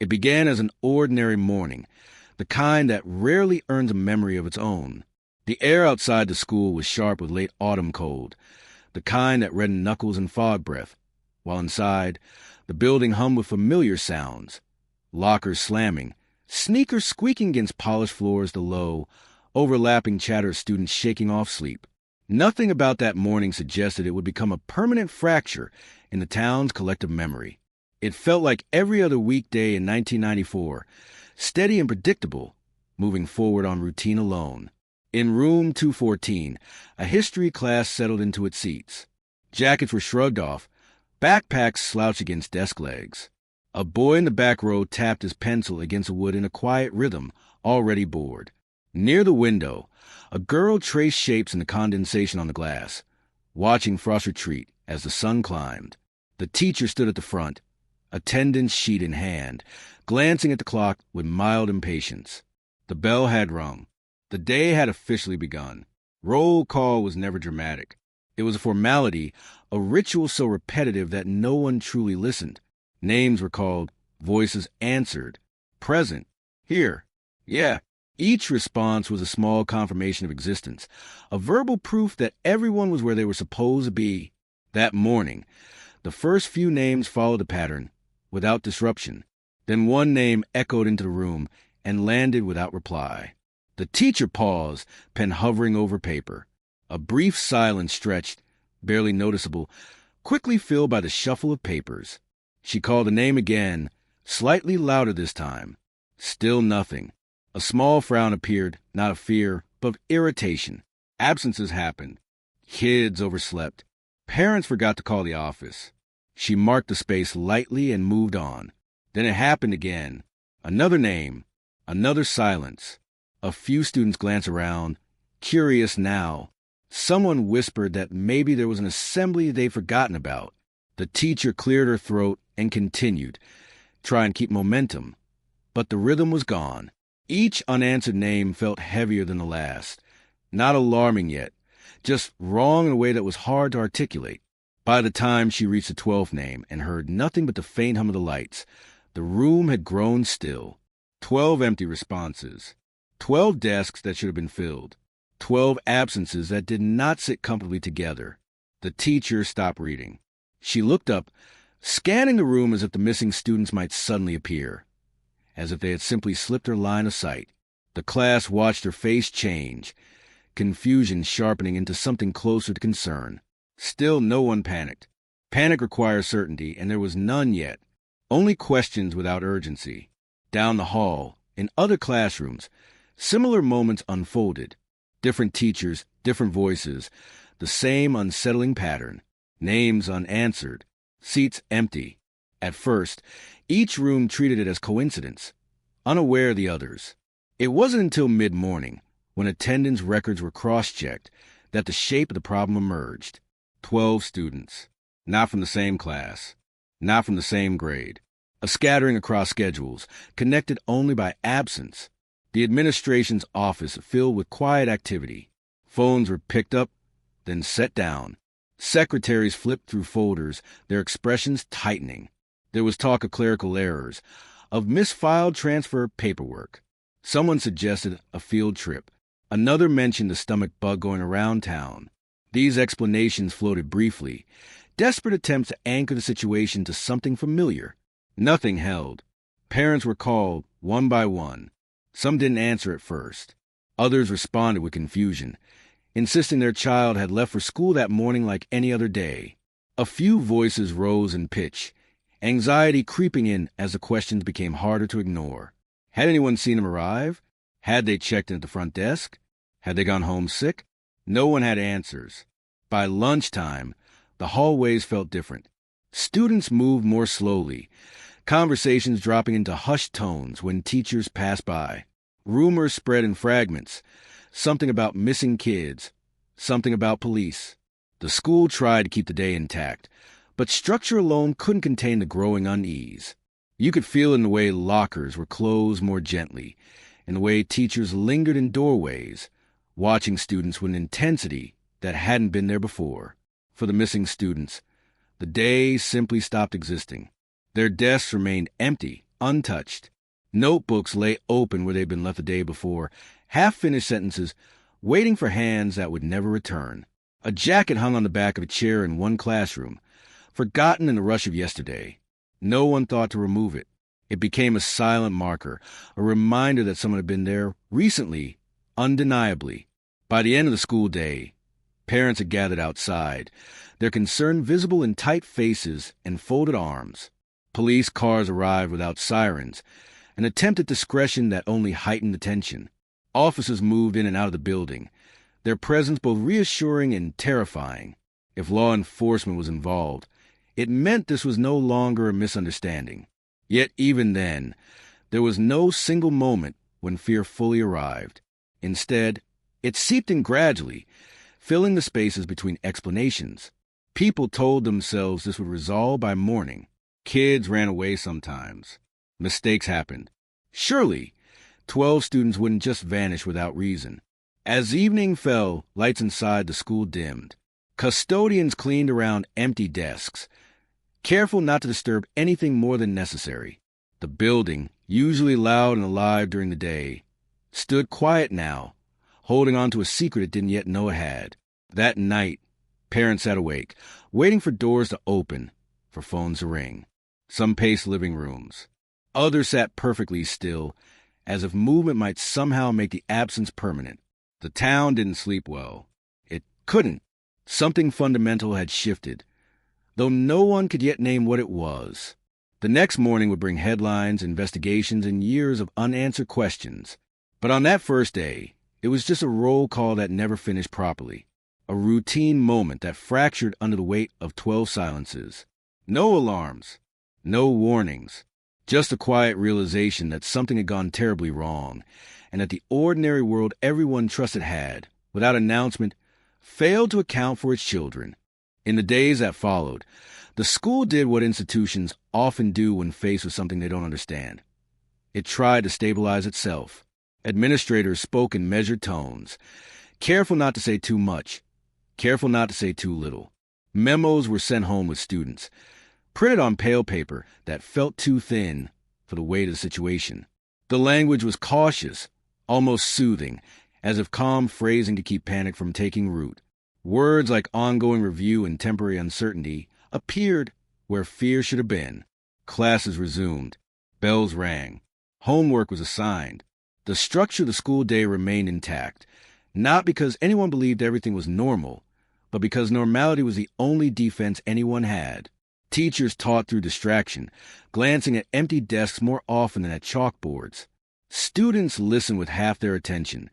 It began as an ordinary morning, the kind that rarely earns a memory of its own. The air outside the school was sharp with late autumn cold, the kind that reddened knuckles and fog breath, while inside, the building hummed with familiar sounds. Lockers slamming, sneakers squeaking against polished floors, the low, overlapping chatter of students shaking off sleep. Nothing about that morning suggested it would become a permanent fracture in the town's collective memory. It felt like every other weekday in 1994, steady and predictable, moving forward on routine alone. In room 214, a history class settled into its seats. Jackets were shrugged off, backpacks slouched against desk legs. A boy in the back row tapped his pencil against wood in a quiet rhythm, already bored. Near the window, a girl traced shapes in the condensation on the glass, watching frost retreat as the sun climbed. The teacher stood at the front, attendance sheet in hand, glancing at the clock with mild impatience. The bell had rung. The day had officially begun. Roll call was never dramatic. It was a formality, a ritual so repetitive that no one truly listened. Names were called, voices answered. Present. Here. Yeah. Each response was a small confirmation of existence, a verbal proof that everyone was where they were supposed to be. That morning, the first few names followed the pattern, without disruption. Then one name echoed into the room and landed without reply. The teacher paused, pen hovering over paper. A brief silence stretched, barely noticeable, quickly filled by the shuffle of papers. She called the name again, slightly louder this time. Still nothing. A small frown appeared, not of fear, but of irritation. Absences happened. Kids overslept. Parents forgot to call the office. She marked the space lightly and moved on. Then it happened again. Another name. Another silence. A few students glanced around, curious now. Someone whispered that maybe there was an assembly they'd forgotten about. The teacher cleared her throat and continued, trying to keep momentum. But the rhythm was gone. Each unanswered name felt heavier than the last. Not alarming yet, just wrong in a way that was hard to articulate. By the time she reached the 12th name and heard nothing but the faint hum of the lights, the room had grown still. 12 empty responses. 12 desks that should have been filled. 12 absences that did not sit comfortably together. The teacher stopped reading. She looked up, scanning the room as if the missing students might suddenly appear, as if they had simply slipped her line of sight. The class watched her face change, confusion sharpening into something closer to concern. Still no one panicked. Panic requires certainty, and there was none yet. Only questions without urgency. Down the hall, in other classrooms, similar moments unfolded. Different teachers, different voices, the same unsettling pattern. Names unanswered, seats empty. At first, each room treated it as coincidence, unaware of the others. It wasn't until mid-morning, when attendance records were cross-checked, that the shape of the problem emerged. 12 students, not from the same class, not from the same grade. A scattering across schedules, connected only by absence. The administration's office filled with quiet activity. Phones were picked up, then set down. Secretaries flipped through folders, their expressions tightening. There was talk of clerical errors, of misfiled transfer paperwork. Someone suggested a field trip. Another mentioned the stomach bug going around town. These explanations floated briefly, desperate attempts to anchor the situation to something familiar. Nothing held. Parents were called, one by one. Some didn't answer at first. Others responded with confusion, insisting their child had left for school that morning like any other day. A few voices rose in pitch, anxiety creeping in as the questions became harder to ignore. Had anyone seen him arrive? Had they checked in at the front desk? Had they gone home sick? No one had answers. By lunchtime, the hallways felt different. Students moved more slowly, conversations dropping into hushed tones when teachers passed by. Rumors spread in fragments, something about missing kids, something about police. The school tried to keep the day intact, but structure alone couldn't contain the growing unease. You could feel it in the way lockers were closed more gently, in the way teachers lingered in doorways, watching students with an intensity that hadn't been there before. For the missing students, the day simply stopped existing. Their desks remained empty, untouched. Notebooks lay open where they'd been left the day before, half-finished sentences waiting for hands that would never return. A jacket hung on the back of a chair in one classroom, forgotten in the rush of yesterday. No one thought to remove it. It became a silent marker, a reminder that someone had been there recently, undeniably. By the end of the school day, parents had gathered outside, their concern visible in tight faces and folded arms. Police cars arrived without sirens, an attempt at discretion that only heightened the tension. Officers moved in and out of the building, their presence both reassuring and terrifying. If law enforcement was involved, it meant this was no longer a misunderstanding. Yet even then, there was no single moment when fear fully arrived. Instead, it seeped in gradually, filling the spaces between explanations. People told themselves this would resolve by morning. Kids ran away sometimes. Mistakes happened. Surely, 12 students wouldn't just vanish without reason. As evening fell, lights inside the school dimmed. Custodians cleaned around empty desks, careful not to disturb anything more than necessary. The building, usually loud and alive during the day, stood quiet now, holding on to a secret it didn't yet know it had. That night, parents sat awake, waiting for doors to open, for phones to ring. Some paced living rooms. Others sat perfectly still, as if movement might somehow make the absence permanent. The town didn't sleep well. It couldn't. Something fundamental had shifted, though no one could yet name what it was. The next morning would bring headlines, investigations, and years of unanswered questions. But on that first day, it was just a roll call that never finished properly. A routine moment that fractured under the weight of 12 silences. No alarms, no warnings, just a quiet realization that something had gone terribly wrong, and that the ordinary world everyone trusted had, without announcement, failed to account for its children. In the days that followed, the school did what institutions often do when faced with something they don't understand. It tried to stabilize itself. Administrators spoke in measured tones, careful not to say too much, careful not to say too little. Memos were sent home with students, printed on pale paper that felt too thin for the weight of the situation. The language was cautious, almost soothing, as if calm phrasing to keep panic from taking root. Words like ongoing review and temporary uncertainty appeared where fear should have been. Classes resumed. Bells rang. Homework was assigned. The structure of the school day remained intact, not because anyone believed everything was normal, but because normality was the only defense anyone had. Teachers taught through distraction, glancing at empty desks more often than at chalkboards. Students listened with half their attention,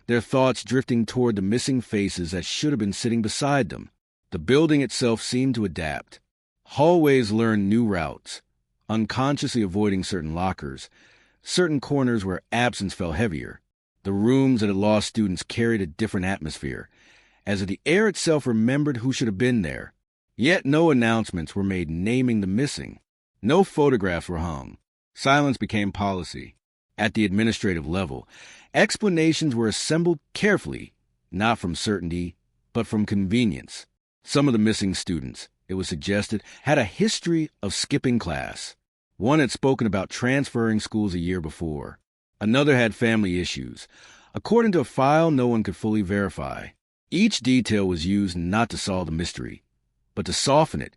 their thoughts drifting toward the missing faces that should have been sitting beside them. The building itself seemed to adapt. Hallways learned new routes, unconsciously avoiding certain lockers, certain corners where absence fell heavier. The rooms that had lost students carried a different atmosphere, as if the air itself remembered who should have been there. Yet no announcements were made naming the missing. No photographs were hung. Silence became policy. At the administrative level, explanations were assembled carefully, not from certainty, but from convenience. Some of the missing students, it was suggested, had a history of skipping class. One had spoken about transferring schools a year before. Another had family issues, according to a file no one could fully verify. Each detail was used not to solve the mystery, but to soften it,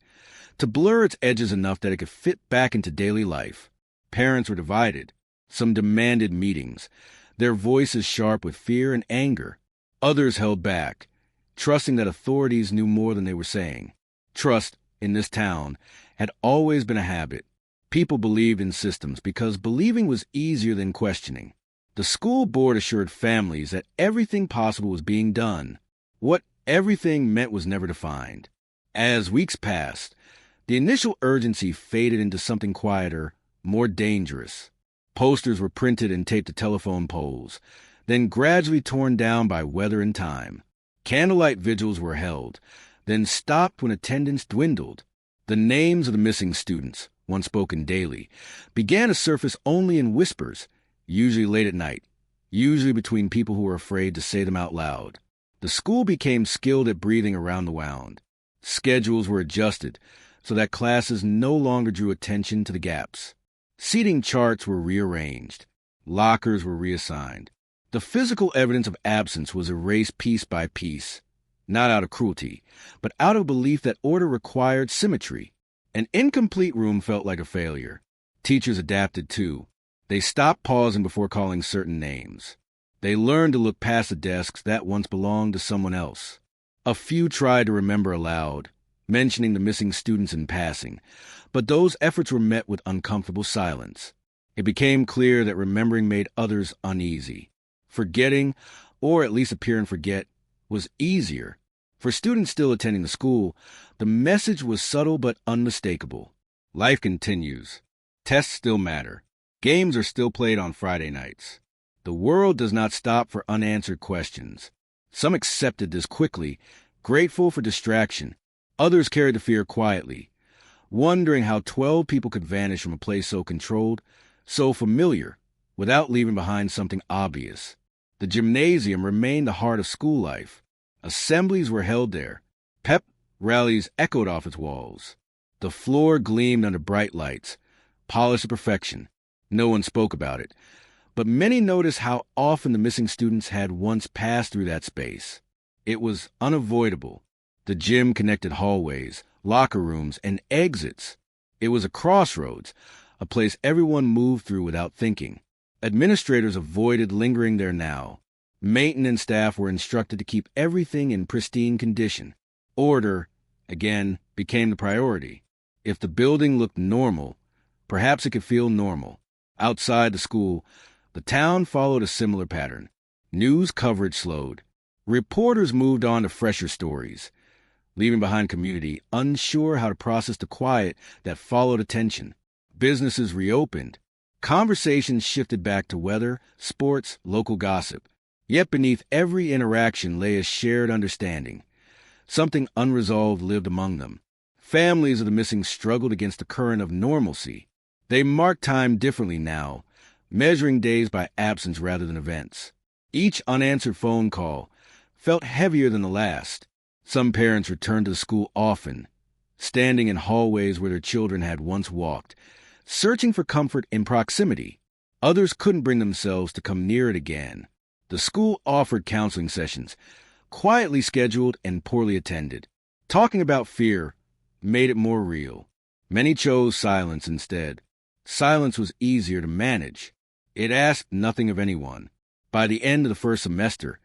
to blur its edges enough that it could fit back into daily life. Parents were divided. Some demanded meetings, their voices sharp with fear and anger. Others held back, trusting that authorities knew more than they were saying. Trust, in this town, had always been a habit. People believed in systems because believing was easier than questioning. The school board assured families that everything possible was being done. What everything meant was never defined. As weeks passed, the initial urgency faded into something quieter, more dangerous. Posters were printed and taped to telephone poles, then gradually torn down by weather and time. Candlelight vigils were held, then stopped when attendance dwindled. The names of the missing students, once spoken daily, began to surface only in whispers, usually late at night, usually between people who were afraid to say them out loud. The school became skilled at breathing around the wound. Schedules were adjusted so that classes no longer drew attention to the gaps. Seating charts were rearranged. Lockers were reassigned. The physical evidence of absence was erased piece by piece, not out of cruelty, but out of belief that order required symmetry. An incomplete room felt like a failure. Teachers adapted too. They stopped pausing before calling certain names. They learned to look past the desks that once belonged to someone else. A few tried to remember aloud, mentioning the missing students in passing, but those efforts were met with uncomfortable silence. It became clear that remembering made others uneasy. Forgetting, or at least appearing to forget, was easier. For students still attending the school, the message was subtle but unmistakable. Life continues. Tests still matter. Games are still played on Friday nights. The world does not stop for unanswered questions. Some accepted this quickly, grateful for distraction. Others carried the fear quietly, wondering how 12 people could vanish from a place so controlled, so familiar, without leaving behind something obvious. The gymnasium remained the heart of school life. Assemblies were held there. Pep rallies echoed off its walls. The floor gleamed under bright lights, polished to perfection. No one spoke about it, but many noticed how often the missing students had once passed through that space. It was unavoidable. The gym connected hallways, locker rooms, and exits. It was a crossroads, a place everyone moved through without thinking. Administrators avoided lingering there now. Maintenance staff were instructed to keep everything in pristine condition. Order, again, became the priority. If the building looked normal, perhaps it could feel normal. Outside the school, the town followed a similar pattern. News coverage slowed. Reporters moved on to fresher stories, leaving behind community unsure how to process the quiet that followed attention. Businesses reopened. Conversations shifted back to weather, sports, local gossip. Yet beneath every interaction lay a shared understanding. Something unresolved lived among them. Families of the missing struggled against the current of normalcy. They marked time differently now, measuring days by absence rather than events. Each unanswered phone call felt heavier than the last. Some parents returned to the school often, standing in hallways where their children had once walked, searching for comfort in proximity. Others couldn't bring themselves to come near it again. The school offered counseling sessions, quietly scheduled and poorly attended. Talking about fear made it more real. Many chose silence instead. Silence was easier to manage. It asked nothing of anyone. By the end of the first semester,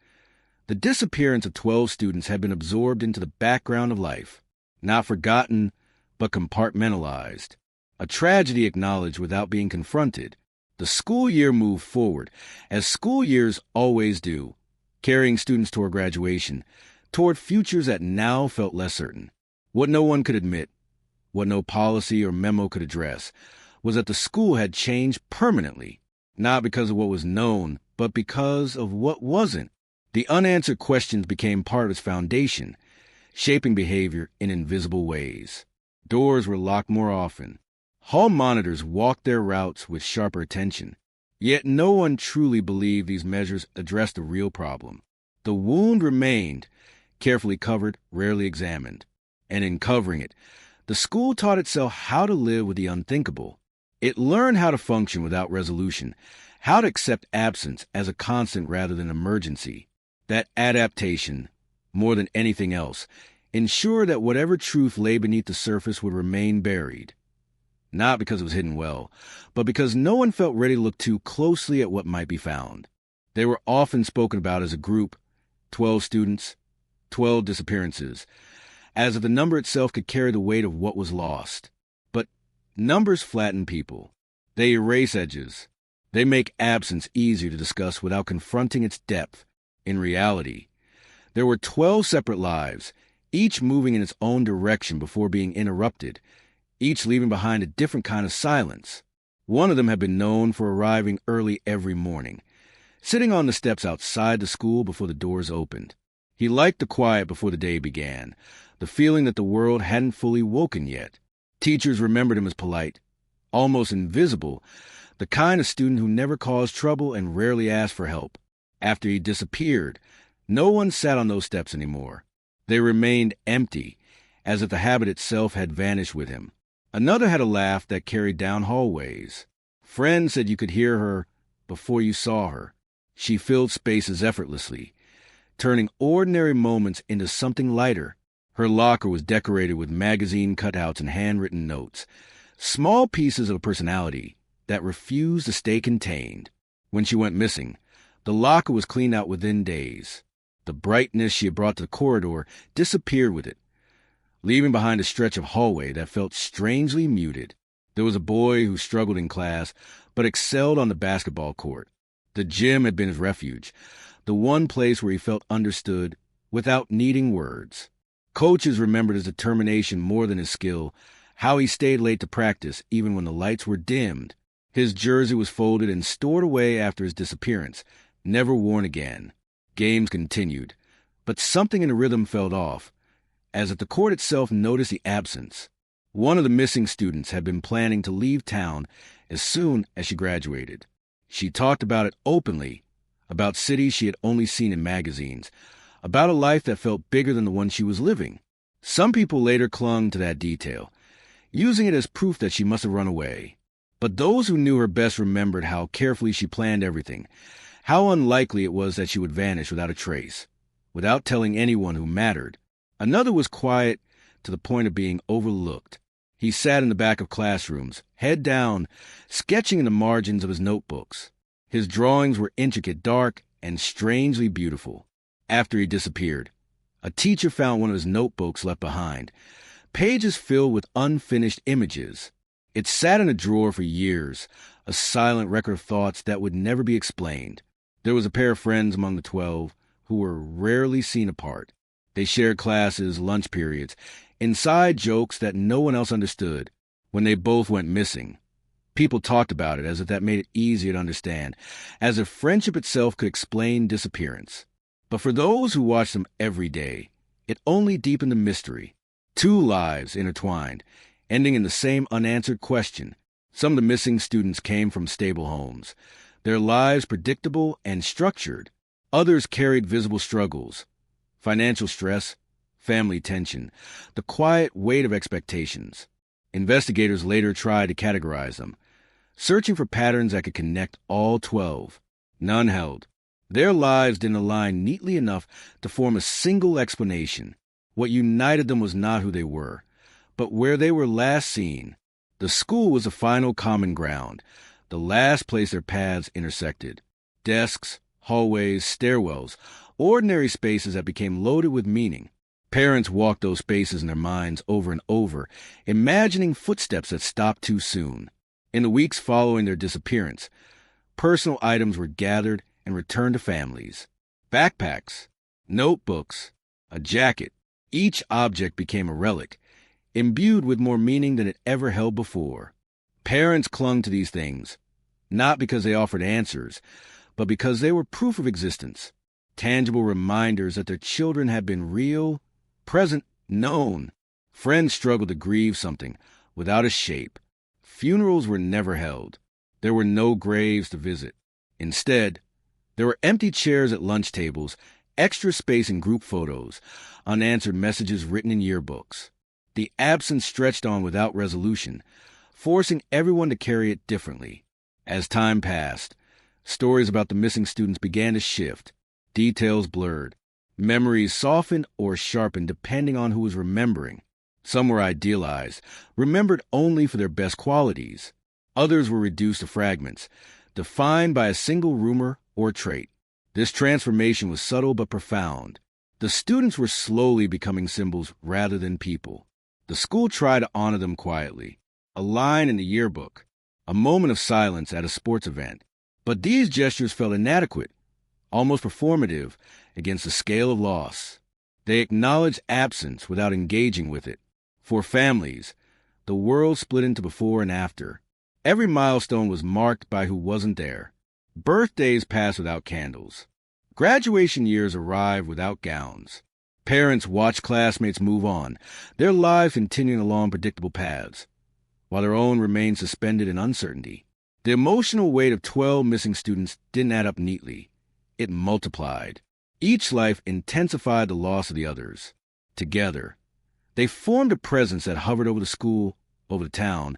the disappearance of 12 students had been absorbed into the background of life, not forgotten, but compartmentalized. A tragedy acknowledged without being confronted. The school year moved forward, as school years always do, carrying students toward graduation, toward futures that now felt less certain. What no one could admit, what no policy or memo could address, was that the school had changed permanently, not because of what was known, but because of what wasn't. The unanswered questions became part of its foundation, shaping behavior in invisible ways. Doors were locked more often. Hall monitors walked their routes with sharper attention. Yet no one truly believed these measures addressed the real problem. The wound remained, carefully covered, rarely examined. And in covering it, the school taught itself how to live with the unthinkable. It learned how to function without resolution, how to accept absence as a constant rather than emergency. That adaptation, more than anything else, ensured that whatever truth lay beneath the surface would remain buried. Not because it was hidden well, but because no one felt ready to look too closely at what might be found. They were often spoken about as a group, 12 students, 12 disappearances, as if the number itself could carry the weight of what was lost. But numbers flatten people. They erase edges. They make absence easier to discuss without confronting its depth. In reality, there were 12 separate lives, each moving in its own direction before being interrupted, each leaving behind a different kind of silence. One of them had been known for arriving early every morning, sitting on the steps outside the school before the doors opened. He liked the quiet before the day began, the feeling that the world hadn't fully woken yet. Teachers remembered him as polite, almost invisible, the kind of student who never caused trouble and rarely asked for help. After he disappeared, no one sat on those steps anymore. They remained empty, as if the habit itself had vanished with him. Another had a laugh that carried down hallways. Friends said you could hear her before you saw her. She filled spaces effortlessly, turning ordinary moments into something lighter. Her locker was decorated with magazine cutouts and handwritten notes, small pieces of personality that refused to stay contained. When she went missing, the locker was cleaned out within days. The brightness she had brought to the corridor disappeared with it, leaving behind a stretch of hallway that felt strangely muted. There was a boy who struggled in class, but excelled on the basketball court. The gym had been his refuge, the one place where he felt understood without needing words. Coaches remembered his determination more than his skill, how he stayed late to practice even when the lights were dimmed. His jersey was folded and stored away after his disappearance, never worn again. Games continued, but something in the rhythm fell off, as if the court itself noticed the absence. One of the missing students had been planning to leave town as soon as she graduated. She talked about it openly, about cities she had only seen in magazines, about a life that felt bigger than the one she was living. Some people later clung to that detail, using it as proof that she must have run away. But those who knew her best remembered how carefully she planned everything, how unlikely it was that she would vanish without a trace, without telling anyone who mattered. Another was quiet to the point of being overlooked. He sat in the back of classrooms, head down, sketching in the margins of his notebooks. His drawings were intricate, dark, and strangely beautiful. After he disappeared, a teacher found one of his notebooks left behind, pages filled with unfinished images. It sat in a drawer for years, a silent record of thoughts that would never be explained. There was a pair of friends among the 12 who were rarely seen apart. They shared classes, lunch periods, inside jokes that no one else understood. When they both went missing, people talked about it as if that made it easier to understand, as if friendship itself could explain disappearance. But for those who watched them every day, it only deepened the mystery. Two lives intertwined, ending in the same unanswered question. Some of the missing students came from stable homes, their lives predictable and structured. Others carried visible struggles, financial stress, family tension, the quiet weight of expectations. Investigators later tried to categorize them, searching for patterns that could connect all 12. None held. Their lives didn't align neatly enough to form a single explanation. What united them was not who they were, but where they were last seen. The school was the final common ground, the last place their paths intersected. Desks, hallways, stairwells, ordinary spaces that became loaded with meaning. Parents walked those spaces in their minds over and over, imagining footsteps that stopped too soon. In the weeks following their disappearance, personal items were gathered and returned to families. Backpacks, notebooks, a jacket. Each object became a relic, imbued with more meaning than it ever held before. Parents clung to these things, not because they offered answers, but because they were proof of existence, tangible reminders that their children had been real, present, known. Friends struggled to grieve something without a shape. Funerals were never held. There were no graves to visit. Instead, there were empty chairs at lunch tables, extra space in group photos, unanswered messages written in yearbooks. The absence stretched on without resolution, forcing everyone to carry it differently. As time passed, stories about the missing students began to shift, details blurred, memories softened or sharpened depending on who was remembering. Some were idealized, remembered only for their best qualities. Others were reduced to fragments, defined by a single rumor or trait. This transformation was subtle but profound. The students were slowly becoming symbols rather than people. The school tried to honor them quietly. A line in the yearbook, a moment of silence at a sports event. But these gestures felt inadequate, almost performative, against the scale of loss. They acknowledged absence without engaging with it. For families, the world split into before and after. Every milestone was marked by who wasn't there. Birthdays passed without candles. Graduation years arrived without gowns. Parents watched classmates move on, their lives continuing along predictable paths, while their own remained suspended in uncertainty. The emotional weight of 12 missing students didn't add up neatly. It multiplied. Each life intensified the loss of the others. Together, they formed a presence that hovered over the school, over the town,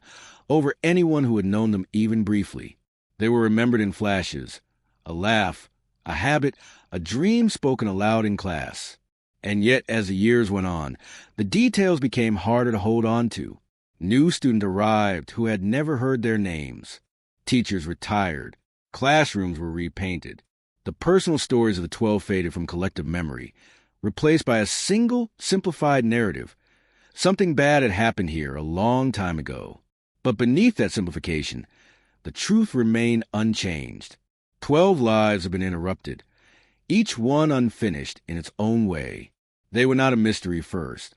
over anyone who had known them even briefly. They were remembered in flashes, a laugh, a habit, a dream spoken aloud in class. And yet, as the years went on, the details became harder to hold on to. New students arrived who had never heard their names. Teachers retired. Classrooms were repainted. The personal stories of the 12 faded from collective memory, replaced by a single, simplified narrative. Something bad had happened here a long time ago. But beneath that simplification, the truth remained unchanged. 12 lives have been interrupted, each one unfinished in its own way. They were not a mystery first.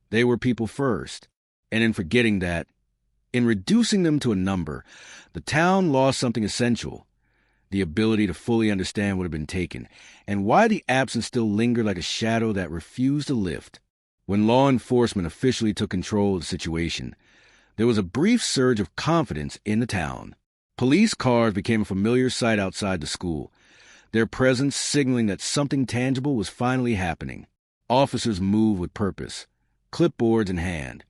They were people first. And in forgetting that, in reducing them to a number, the town lost something essential: the ability to fully understand what had been taken, and why the absence still lingered like a shadow that refused to lift. When law enforcement officially took control of the situation, there was a brief surge of confidence in the town. Police cars became a familiar sight outside the school, their presence signaling that something tangible was finally happening. Officers moved with purpose, clipboards in hand,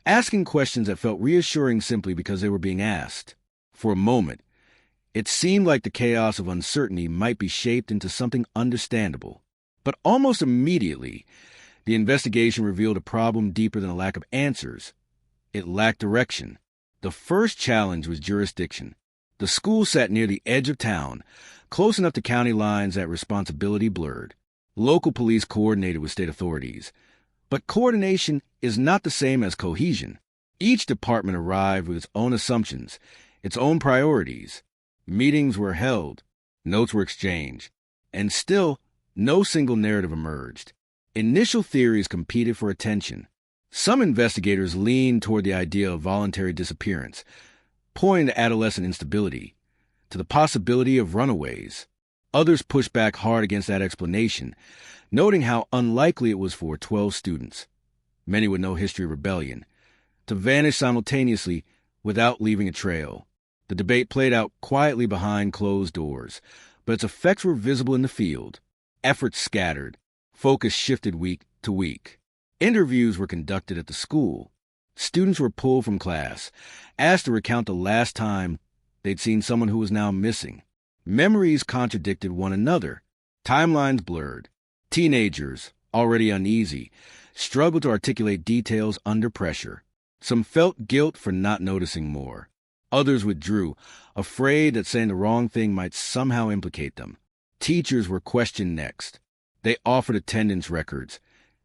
asking questions that felt reassuring simply because they were being asked. For a moment, it seemed like the chaos of uncertainty might be shaped into something understandable. But almost immediately, the investigation revealed a problem deeper than a lack of answers. It lacked direction. The first challenge was jurisdiction. The school sat near the edge of town, close enough to county lines that responsibility blurred. Local police coordinated with state authorities. But coordination is not the same as cohesion. Each department arrived with its own assumptions, its own priorities. Meetings were held, notes were exchanged, and still, no single narrative emerged. Initial theories competed for attention. Some investigators leaned toward the idea of voluntary disappearance, pointing to adolescent instability, to the possibility of runaways. Others pushed back hard against that explanation, noting how unlikely it was for 12 students, many with no history of rebellion, to vanish simultaneously without leaving a trail. The debate played out quietly behind closed doors, but its effects were visible in the field. Efforts scattered, focus shifted week to week. Interviews were conducted at the school. Students were pulled from class, asked to recount the last time they'd seen someone who was now missing. Memories contradicted one another. Timelines blurred. Teenagers, already uneasy, struggled to articulate details under pressure. Some felt guilt for not noticing more. Others withdrew, afraid that saying the wrong thing might somehow implicate them. Teachers were questioned next. They offered attendance records,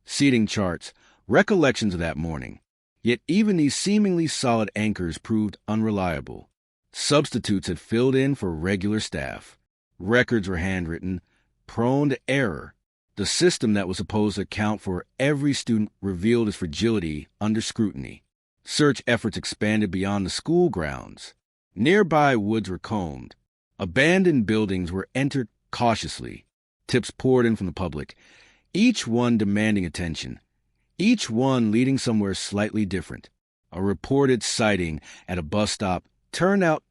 seating charts, recollections of that morning. Yet even these seemingly solid anchors proved unreliable. Substitutes had filled in for regular staff. Records were handwritten, prone to error. The system that was supposed to account for every student revealed its fragility under scrutiny. Search efforts expanded beyond the school grounds. Nearby woods were combed. Abandoned buildings were entered cautiously. Tips poured in from the public, each one demanding attention, each one leading somewhere slightly different. A reported sighting at a bus stop turned out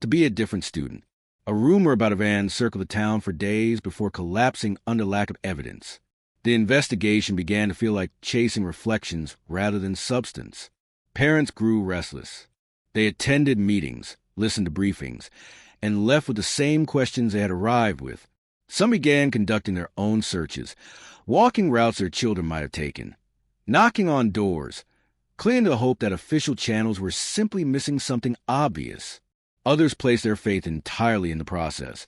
to be a different student. A rumor about a van circled the town for days before collapsing under lack of evidence. The investigation began to feel like chasing reflections rather than substance. Parents grew restless. They attended meetings, listened to briefings, and left with the same questions they had arrived with. Some began conducting their own searches, walking routes their children might have taken, knocking on doors, clinging to the hope that official channels were simply missing something obvious. Others placed their faith entirely in the process,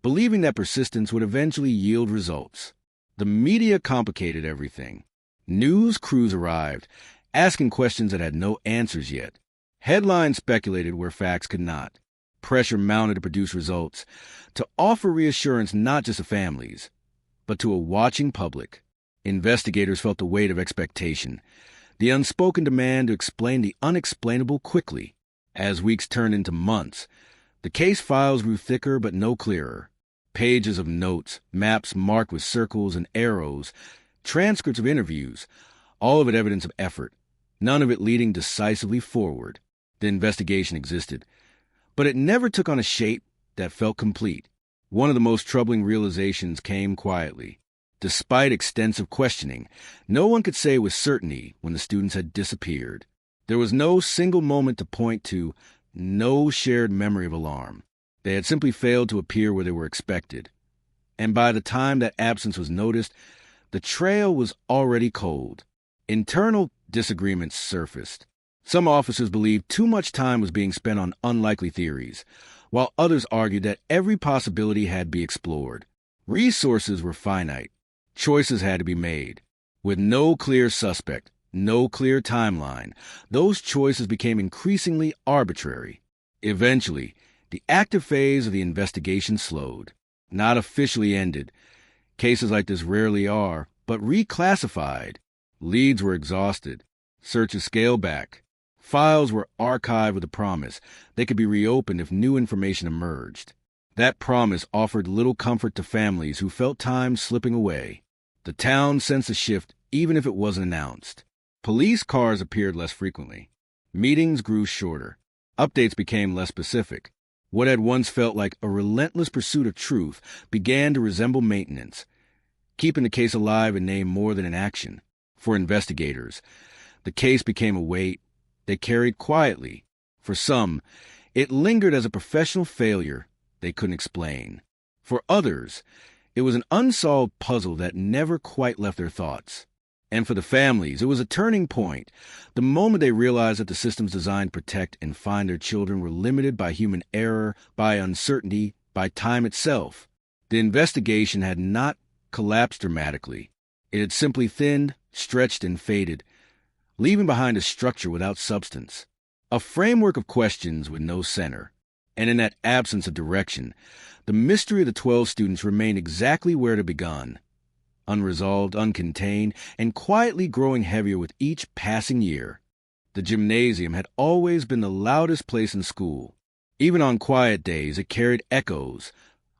believing that persistence would eventually yield results. The media complicated everything. News crews arrived, asking questions that had no answers yet. Headlines speculated where facts could not. Pressure mounted to produce results, to offer reassurance not just to families, but to a watching public. Investigators felt the weight of expectation, the unspoken demand to explain the unexplainable quickly. As weeks turned into months, the case files grew thicker but no clearer. Pages of notes, maps marked with circles and arrows, transcripts of interviews, all of it evidence of effort, none of it leading decisively forward. The investigation existed, but it never took on a shape that felt complete. One of the most troubling realizations came quietly. Despite extensive questioning, no one could say with certainty when the students had disappeared. There was no single moment to point to, no shared memory of alarm. They had simply failed to appear where they were expected. And by the time that absence was noticed, the trail was already cold. Internal disagreements surfaced. Some officers believed too much time was being spent on unlikely theories, while others argued that every possibility had to be explored. Resources were finite. Choices had to be made. With no clear suspect, no clear timeline, those choices became increasingly arbitrary. Eventually, the active phase of the investigation slowed. Not officially ended. Cases like this rarely are, but reclassified. Leads were exhausted. Searches scaled back. Files were archived with a promise they could be reopened if new information emerged. That promise offered little comfort to families who felt time slipping away. The town sensed a shift even if it wasn't announced. Police cars appeared less frequently. Meetings grew shorter. Updates became less specific. What had once felt like a relentless pursuit of truth began to resemble maintenance, keeping the case alive in name more than in action. For investigators, the case became a weight they carried quietly. For some, it lingered as a professional failure they couldn't explain. For others, it was an unsolved puzzle that never quite left their thoughts. And for the families, it was a turning point, the moment they realized that the systems designed to protect and find their children were limited by human error, by uncertainty, by time itself. The investigation had not collapsed dramatically. It had simply thinned, stretched, and faded, leaving behind a structure without substance, a framework of questions with no center. And in that absence of direction, the mystery of the 12 students remained exactly where it had begun. Unresolved, uncontained, and quietly growing heavier with each passing year. The gymnasium had always been the loudest place in school. Even on quiet days, it carried echoes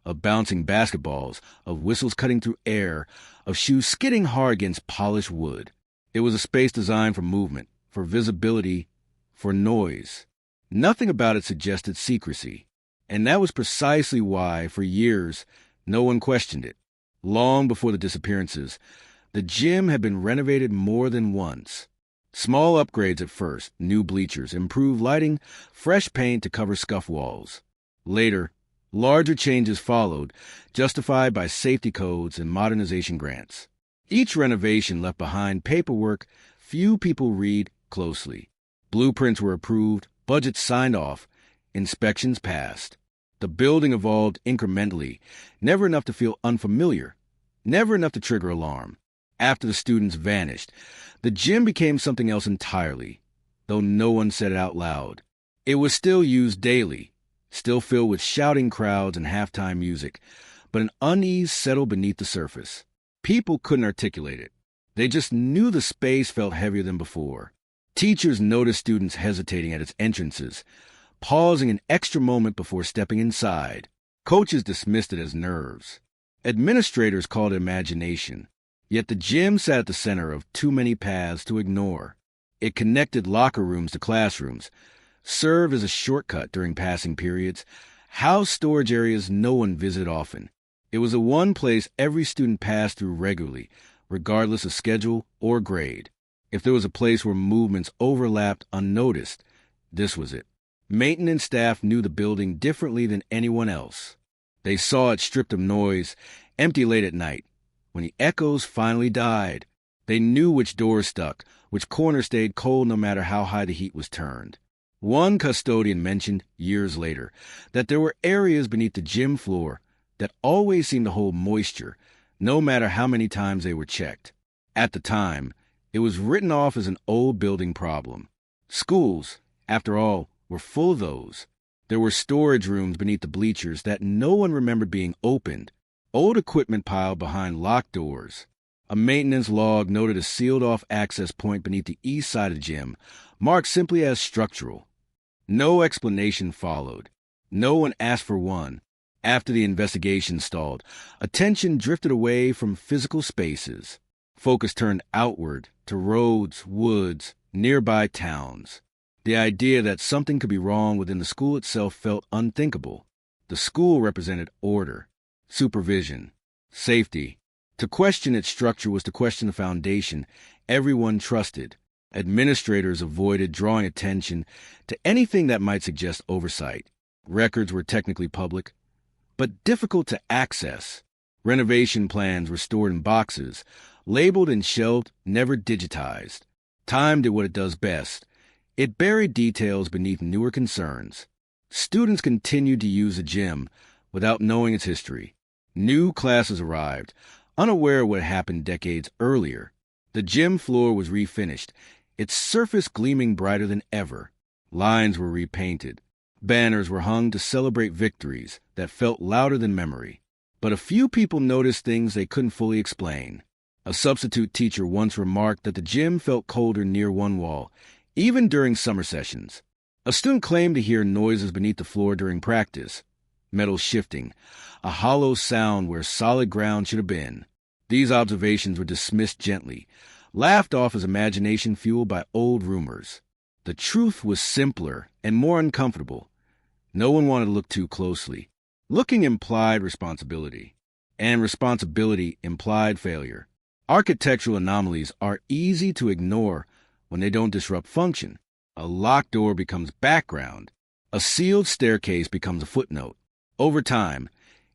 of bouncing basketballs, of whistles cutting through air, of shoes skidding hard against polished wood. It was a space designed for movement, for visibility, for noise. Nothing about it suggested secrecy. And that was precisely why, for years, no one questioned it. Long before the disappearances, the gym had been renovated more than once. Small upgrades at first, new bleachers, improved lighting, fresh paint to cover scuff walls. Later, larger changes followed, justified by safety codes and modernization grants. Each renovation left behind paperwork few people read closely. Blueprints were approved, budgets signed off, inspections passed. The building evolved incrementally, never enough to feel unfamiliar, never enough to trigger alarm. After the students vanished, the gym became something else entirely, though no one said it out loud. It was still used daily, still filled with shouting crowds and halftime music, but an unease settled beneath the surface. People couldn't articulate it. They just knew the space felt heavier than before. Teachers noticed students hesitating at its entrances, pausing an extra moment before stepping inside. Coaches dismissed it as nerves. Administrators called it imagination. Yet the gym sat at the center of too many paths to ignore. It connected locker rooms to classrooms, served as a shortcut during passing periods, housed storage areas no one visited often. It was the one place every student passed through regularly, regardless of schedule or grade. If there was a place where movements overlapped unnoticed, this was it. Maintenance staff knew the building differently than anyone else. They saw it stripped of noise, empty late at night. When the echoes finally died, they knew which doors stuck, which corners stayed cold no matter how high the heat was turned. One custodian mentioned, years later, that there were areas beneath the gym floor that always seemed to hold moisture, no matter how many times they were checked. At the time, it was written off as an old building problem. Schools, after all, were full of those. There were storage rooms beneath the bleachers that no one remembered being opened, old equipment piled behind locked doors. A maintenance log noted a sealed-off access point beneath the east side of the gym, marked simply as structural. No explanation followed. No one asked for one. After the investigation stalled, attention drifted away from physical spaces. Focus turned outward to roads, woods, nearby towns. The idea that something could be wrong within the school itself felt unthinkable. The school represented order, supervision, safety. To question its structure was to question the foundation everyone trusted. Administrators avoided drawing attention to anything that might suggest oversight. Records were technically public, but difficult to access. Renovation plans were stored in boxes, labeled and shelved, never digitized. Time did what it does best. It buried details beneath newer concerns. Students continued to use the gym without knowing its history. New classes arrived, unaware of what happened decades earlier. The gym floor was refinished, its surface gleaming brighter than ever. Lines were repainted. Banners were hung to celebrate victories that felt louder than memory. But a few people noticed things they couldn't fully explain. A substitute teacher once remarked that the gym felt colder near one wall, even during summer sessions. A student claimed to hear noises beneath the floor during practice, metal shifting, a hollow sound where solid ground should have been. These observations were dismissed gently, laughed off as imagination fueled by old rumors. The truth was simpler and more uncomfortable. No one wanted to look too closely. Looking implied responsibility, and responsibility implied failure. Architectural anomalies are easy to ignore when they don't disrupt function. A locked door becomes background. A sealed staircase becomes a footnote. Over time,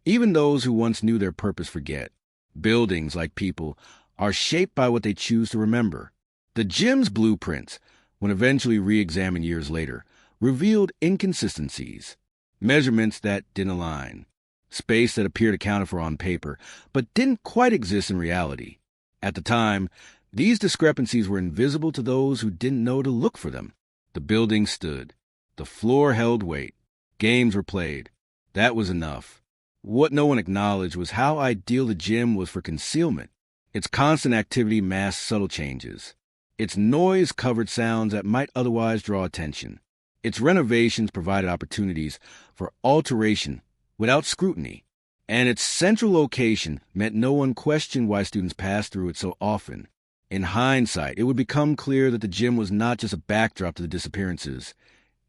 even those who once knew their purpose forget. Buildings, like people, are shaped by what they choose to remember. The gym's blueprints, when eventually re-examined years later, revealed inconsistencies. Measurements that didn't align. Space that appeared accounted for on paper, but didn't quite exist in reality. At the time, these discrepancies were invisible to those who didn't know to look for them. The building stood. The floor held weight. Games were played. That was enough. What no one acknowledged was how ideal the gym was for concealment. Its constant activity masked subtle changes. Its noise covered sounds that might otherwise draw attention. Its renovations provided opportunities for alteration without scrutiny. And its central location meant no one questioned why students passed through it so often. In hindsight, it would become clear that the gym was not just a backdrop to the disappearances.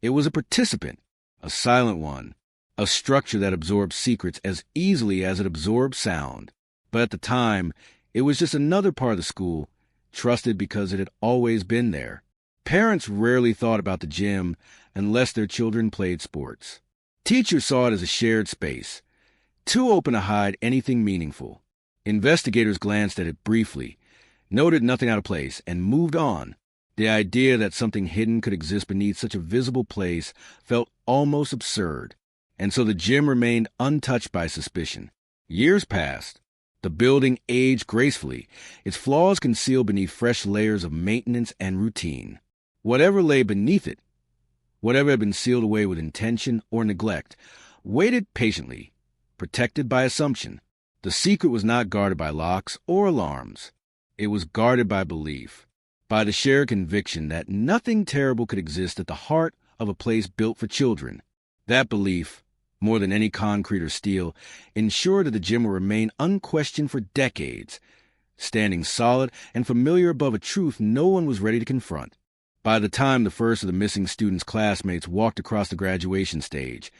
It was a participant, a silent one, a structure that absorbed secrets as easily as it absorbed sound. But at the time, it was just another part of the school, trusted because it had always been there. Parents rarely thought about the gym unless their children played sports. Teachers saw it as a shared space, too open to hide anything meaningful. Investigators glanced at it briefly, noted nothing out of place, and moved on. The idea that something hidden could exist beneath such a visible place felt almost absurd, and so the gym remained untouched by suspicion. Years passed. The building aged gracefully, its flaws concealed beneath fresh layers of maintenance and routine. Whatever lay beneath it, whatever had been sealed away with intention or neglect, waited patiently, protected by assumption. The secret was not guarded by locks or alarms. It was guarded by belief, by the shared conviction that nothing terrible could exist at the heart of a place built for children. That belief, more than any concrete or steel, ensured that the gym would remain unquestioned for decades, standing solid and familiar above a truth no one was ready to confront. By the time the first of the missing students' classmates walked across the graduation stage,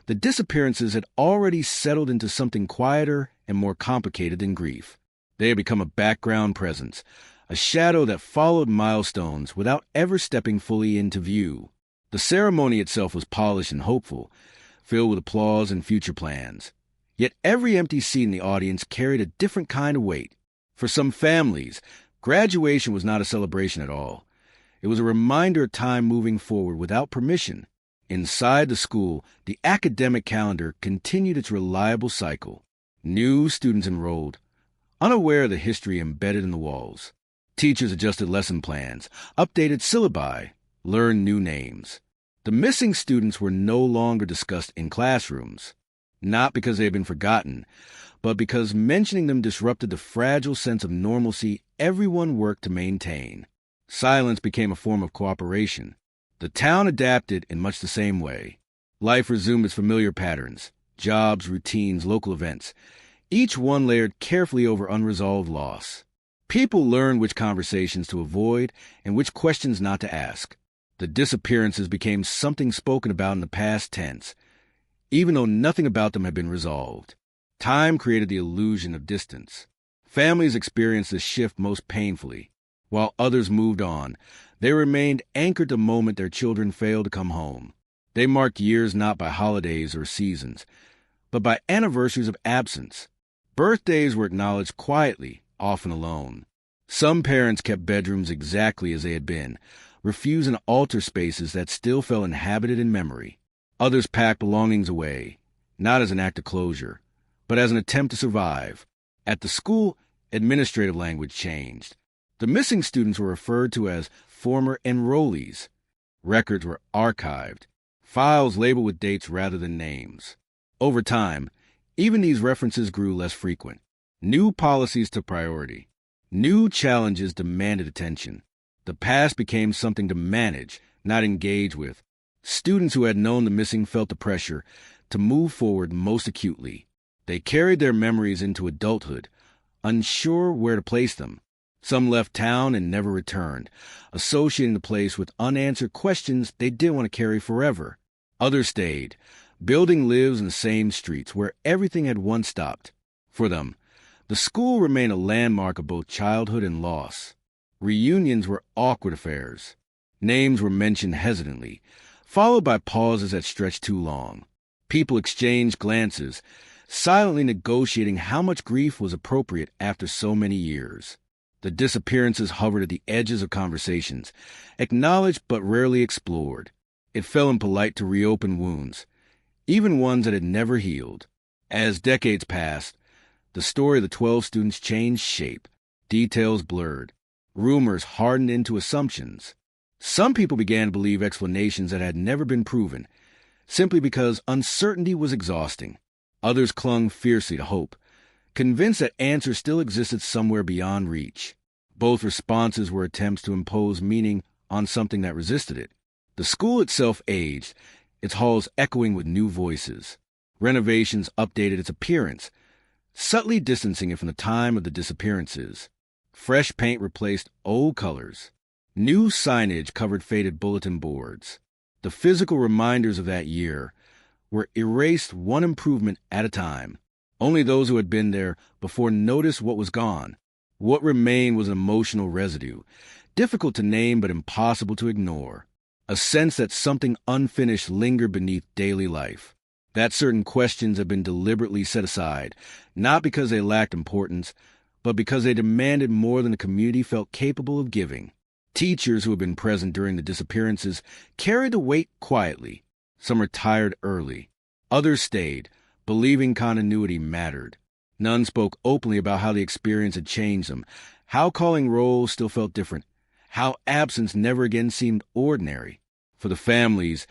the disappearances had already settled into something quieter and more complicated than grief. They had become a background presence, a shadow that followed milestones without ever stepping fully into view. The ceremony itself was polished and hopeful, filled with applause and future plans. Yet every empty seat in the audience carried a different kind of weight. For some families, graduation was not a celebration at all. It was a reminder of time moving forward without permission. Inside the school, the academic calendar continued its reliable cycle. New students enrolled, unaware of the history embedded in the walls. Teachers adjusted lesson plans, updated syllabi, learned new names. The missing students were no longer discussed in classrooms, not because they had been forgotten, but because mentioning them disrupted the fragile sense of normalcy everyone worked to maintain. Silence became a form of cooperation. The town adapted in much the same way. Life resumed its familiar patterns, jobs, routines, local events, each one layered carefully over unresolved loss. People learned which conversations to avoid and which questions not to ask. The disappearances became something spoken about in the past tense, even though nothing about them had been resolved. Time created the illusion of distance. Families experienced this shift most painfully. While others moved on, They remained anchored the moment their children failed to come home. They marked years not by holidays or seasons, but by anniversaries of absence. Birthdays were acknowledged quietly, often alone. Some parents kept bedrooms exactly as they had been, refusing to alter spaces that still felt inhabited in memory. Others packed belongings away, not as an act of closure, but as an attempt to survive. At the school, administrative language changed. The missing students were referred to as former enrollees. Records were archived, files labeled with dates rather than names. Over time, even these references grew less frequent. New policies took priority. New challenges demanded attention. The past became something to manage, not engage with. Students who had known the missing felt the pressure to move forward most acutely. They carried their memories into adulthood, unsure where to place them. Some left town and never returned, associating the place with unanswered questions they didn't want to carry forever. Others stayed, building lives in the same streets where everything had once stopped. For them, the school remained a landmark of both childhood and loss. Reunions were awkward affairs. Names were mentioned hesitantly, followed by pauses that stretched too long. People exchanged glances, silently negotiating how much grief was appropriate after so many years. The disappearances hovered at the edges of conversations, acknowledged but rarely explored. It fell impolite to reopen wounds, even ones that had never healed. As decades passed, the story of the 12 students changed shape, details blurred, rumors hardened into assumptions. Some people began to believe explanations that had never been proven, simply because uncertainty was exhausting. Others clung fiercely to hope, convinced that answers still existed somewhere beyond reach. Both responses were attempts to impose meaning on something that resisted it. The school itself aged, its halls echoing with new voices. Renovations updated its appearance, subtly distancing it from the time of the disappearances. Fresh paint replaced old colors. New signage covered faded bulletin boards. The physical reminders of that year were erased one improvement at a time. Only those who had been there before noticed what was gone. What remained was an emotional residue, difficult to name but impossible to ignore. A sense that something unfinished lingered beneath daily life. That certain questions had been deliberately set aside, not because they lacked importance, but because they demanded more than the community felt capable of giving. Teachers who had been present during the disappearances carried the weight quietly. Some retired early. Others stayed, believing continuity mattered. None spoke openly about how the experience had changed them, how calling roles still felt different, how absence never again seemed ordinary. For the families,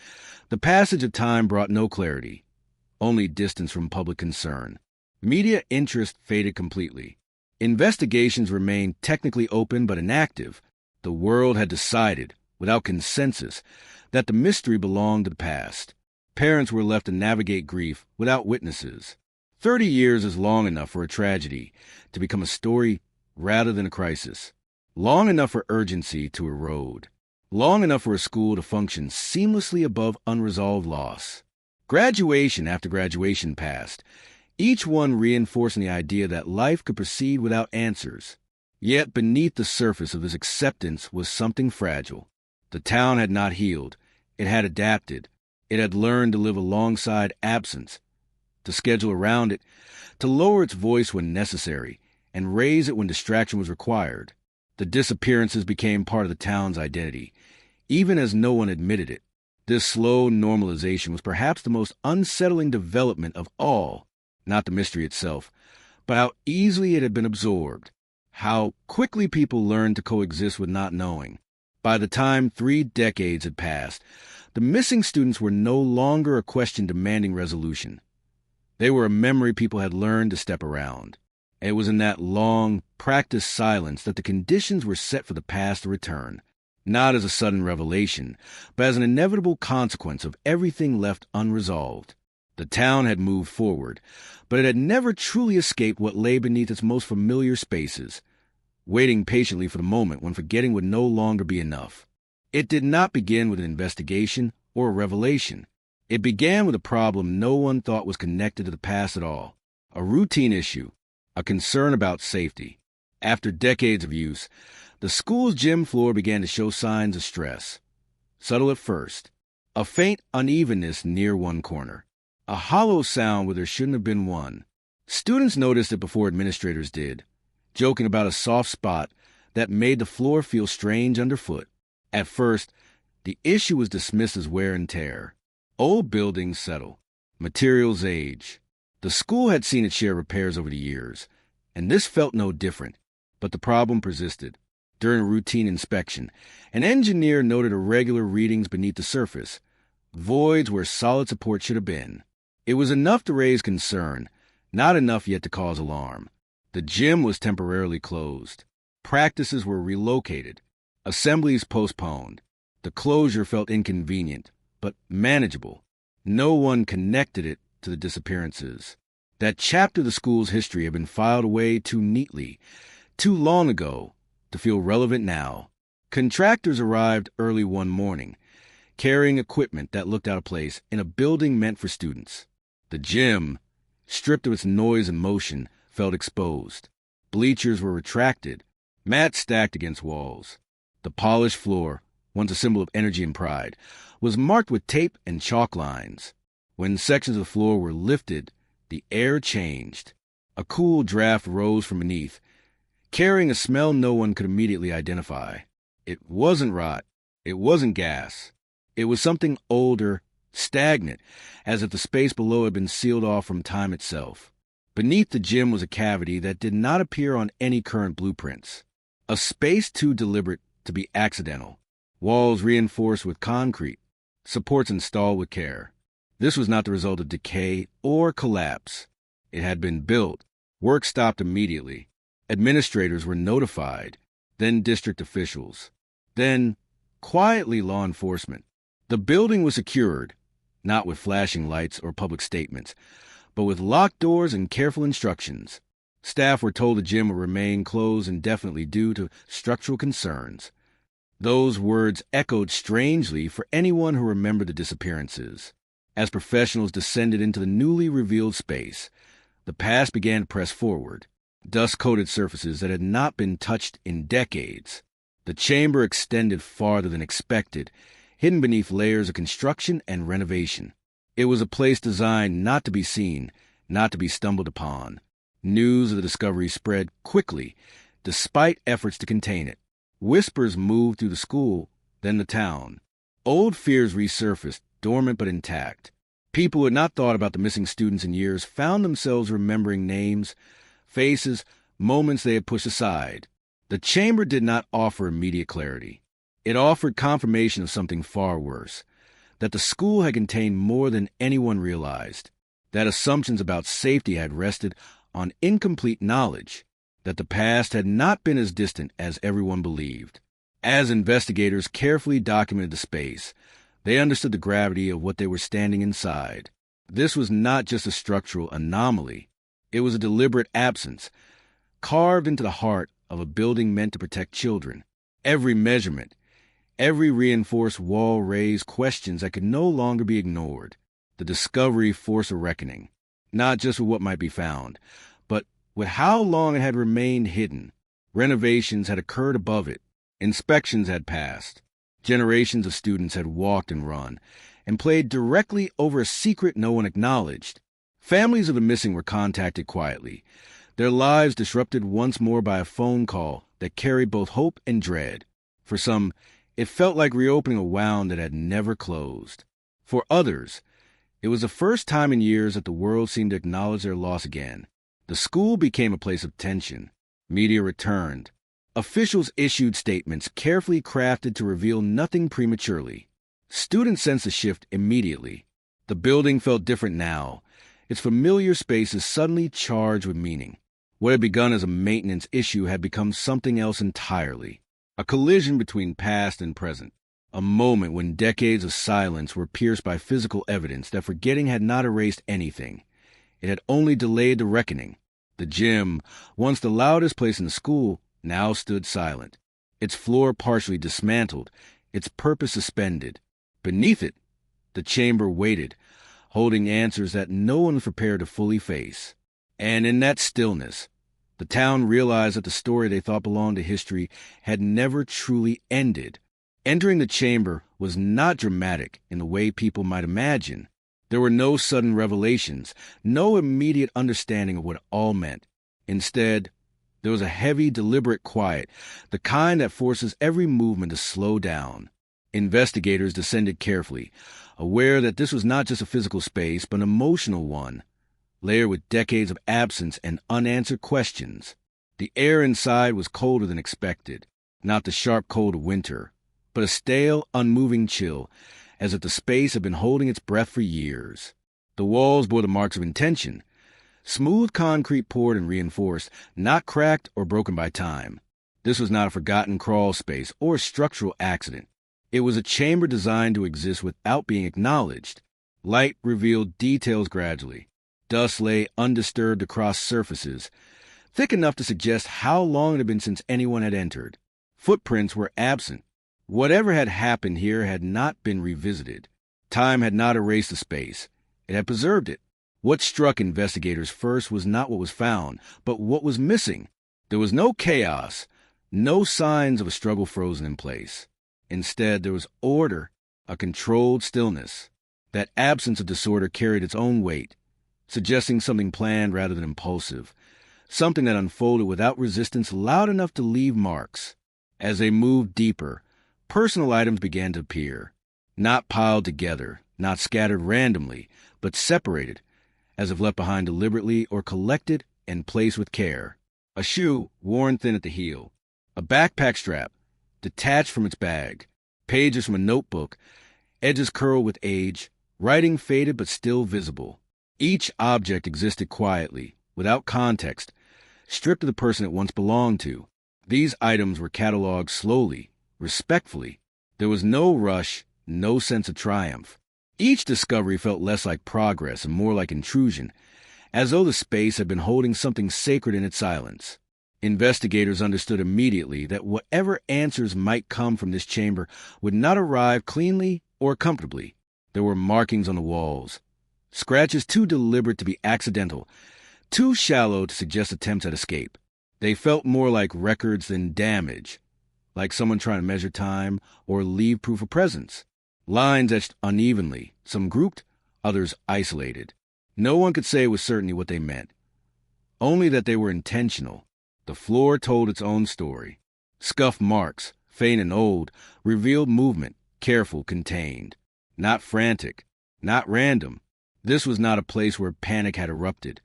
the passage of time brought no clarity, only distance from public concern. Media interest faded completely. Investigations remained technically open but inactive. The world had decided, without consensus, that the mystery belonged to the past. Parents were left to navigate grief without witnesses. 30 years is long enough for a tragedy to become a story rather than a crisis. Long enough for urgency to erode. Long enough for a school to function seamlessly above unresolved loss. Graduation after graduation passed, each one reinforcing the idea that life could proceed without answers. Yet beneath the surface of this acceptance was something fragile. The town had not healed. It had adapted. It had learned to live alongside absence, to schedule around it, to lower its voice when necessary, and raise it when distraction was required. The disappearances became part of the town's identity, even as no one admitted it. This slow normalization was perhaps the most unsettling development of all, not the mystery itself, but how easily it had been absorbed, how quickly people learned to coexist with not knowing. By the time 3 decades had passed, the missing students were no longer a question demanding resolution. They were a memory people had learned to step around. It was in that long, practiced silence that the conditions were set for the past to return, not as a sudden revelation, but as an inevitable consequence of everything left unresolved. The town had moved forward, but it had never truly escaped what lay beneath its most familiar spaces, waiting patiently for the moment when forgetting would no longer be enough. It did not begin with an investigation or a revelation. It began with a problem no one thought was connected to the past at all, a routine issue, a concern about safety. After decades of use, The school's gym floor began to show signs of stress. Subtle at first. A faint unevenness near one corner. A hollow sound where there shouldn't have been one. Students noticed it before administrators did, joking about a soft spot that made the floor feel strange underfoot. At first, the issue was dismissed as wear and tear. Old buildings settle. Materials age. The school had seen its share of repairs over the years, and this felt no different. But the problem persisted. During a routine inspection, an engineer noted irregular readings beneath the surface, voids where solid support should have been. It was enough to raise concern, not enough yet to cause alarm. The gym was temporarily closed. Practices were relocated. Assemblies postponed. The closure felt inconvenient, but manageable. No one connected it to the disappearances. That chapter of the school's history had been filed away too neatly, too long ago, to feel relevant now. Contractors arrived early one morning, carrying equipment that looked out of place in a building meant for students. The gym, stripped of its noise and motion, felt exposed. Bleachers were retracted, mats stacked against walls. The polished floor, once a symbol of energy and pride, was marked with tape and chalk lines. When sections of the floor were lifted, the air changed. A cool draft rose from beneath, carrying a smell no one could immediately identify. It wasn't rot. It wasn't gas. It was something older, stagnant, as if the space below had been sealed off from time itself. Beneath the gym was a cavity that did not appear on any current blueprints. A space too deliberate to be accidental. Walls reinforced with concrete, supports installed with care. This was not the result of decay or collapse. It had been built. Work stopped immediately. Administrators were notified, then district officials, then, quietly, law enforcement. The building was secured, not with flashing lights or public statements, but with locked doors and careful instructions. Staff were told the gym would remain closed indefinitely due to structural concerns. Those words echoed strangely for anyone who remembered the disappearances. As professionals descended into the newly revealed space, the past began to press forward. Dust-coated surfaces that had not been touched in decades. The chamber extended farther than expected, hidden beneath layers of construction and renovation. It was a place designed not to be seen, not to be stumbled upon. News of the discovery spread quickly, despite efforts to contain it. Whispers moved through the school, then the town. Old fears resurfaced, dormant but intact. People who had not thought about the missing students in years found themselves remembering names, faces, moments they had pushed aside. The chamber did not offer immediate clarity. It offered confirmation of something far worse, that the school had contained more than anyone realized, that assumptions about safety had rested on incomplete knowledge, that the past had not been as distant as everyone believed. As investigators carefully documented the space, they understood the gravity of what they were standing inside. This was not just a structural anomaly. It was a deliberate absence, carved into the heart of a building meant to protect children. Every measurement, every reinforced wall raised questions that could no longer be ignored. The discovery forced a reckoning, not just with what might be found, but with how long it had remained hidden. Renovations had occurred above it. Inspections had passed. Generations of students had walked and run, and played directly over a secret no one acknowledged. Families of the missing were contacted quietly, their lives disrupted once more by a phone call that carried both hope and dread. For some, it felt like reopening a wound that had never closed. For others, it was the first time in years that the world seemed to acknowledge their loss again. The school became a place of tension. Media returned. Officials issued statements carefully crafted to reveal nothing prematurely. Students sensed a shift immediately. The building felt different now, its familiar spaces suddenly charged with meaning. What had begun as a maintenance issue had become something else entirely. A collision between past and present. A moment when decades of silence were pierced by physical evidence that forgetting had not erased anything. It had only delayed the reckoning. The gym, once the loudest place in the school, now stood silent. Its floor partially dismantled, its purpose suspended. Beneath it, the chamber waited, holding answers that no one was prepared to fully face. And in that stillness, The town realized that the story they thought belonged to history had never truly ended. Entering the chamber was not dramatic in the way people might imagine. There were no sudden revelations, no immediate understanding of what it all meant. Instead, there was a heavy, deliberate quiet, the kind that forces every movement to slow down. Investigators descended carefully, aware that this was not just a physical space, but an emotional one, layered with decades of absence and unanswered questions. The air inside was colder than expected, not the sharp cold of winter, but a stale, unmoving chill, as if the space had been holding its breath for years. The walls bore the marks of intention, smooth concrete poured and reinforced, not cracked or broken by time. This was not a forgotten crawl space or a structural accident. It was a chamber designed to exist without being acknowledged. Light revealed details gradually. Dust lay undisturbed across surfaces, thick enough to suggest how long it had been since anyone had entered. Footprints were absent. Whatever had happened here had not been revisited. Time had not erased the space. It had preserved it. What struck investigators first was not what was found, but what was missing. There was no chaos, no signs of a struggle frozen in place. Instead, there was order, a controlled stillness. That absence of disorder carried its own weight, suggesting something planned rather than impulsive, something that unfolded without resistance loud enough to leave marks. As they moved deeper, personal items began to appear, not piled together, not scattered randomly, but separated, as if left behind deliberately or collected and placed with care. A shoe worn thin at the heel, a backpack strap detached from its bag, pages from a notebook, edges curled with age, writing faded but still visible. Each object existed quietly, without context, stripped of the person it once belonged to. These items were cataloged slowly, respectfully. There was no rush, no sense of triumph. Each discovery felt less like progress and more like intrusion, as though the space had been holding something sacred in its silence. Investigators understood immediately that whatever answers might come from this chamber would not arrive cleanly or comfortably. There were markings on the walls, scratches too deliberate to be accidental, too shallow to suggest attempts at escape. They felt more like records than damage, like someone trying to measure time or leave proof of presence. Lines etched unevenly, some grouped, others isolated. No one could say with certainty what they meant, only that they were intentional. The floor told its own story. Scuff marks, faint and old, revealed movement, careful, contained. Not frantic, not random. This was not a place where panic had erupted.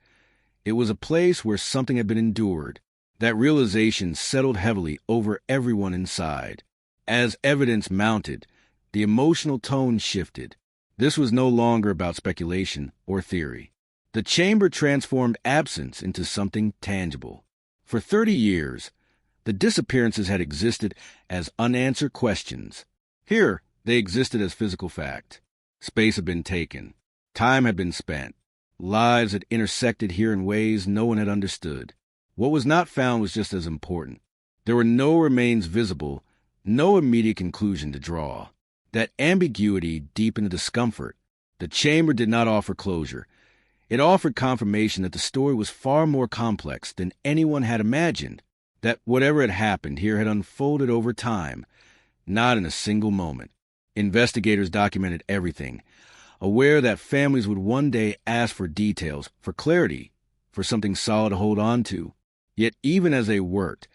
It was a place where something had been endured. That realization settled heavily over everyone inside. As evidence mounted, the emotional tone shifted. This was no longer about speculation or theory. The chamber transformed absence into something tangible. For 30 years, the disappearances had existed as unanswered questions. Here, they existed as physical fact. Space had been taken. Time had been spent. Lives had intersected here in ways no one had understood. What was not found was just as important. There were no remains visible, no immediate conclusion to draw. That ambiguity deepened the discomfort. The chamber did not offer closure. It offered confirmation that the story was far more complex than anyone had imagined, that whatever had happened here had unfolded over time, not in a single moment. Investigators documented everything, aware that families would one day ask for details, for clarity, for something solid to hold on to. Yet even as they worked,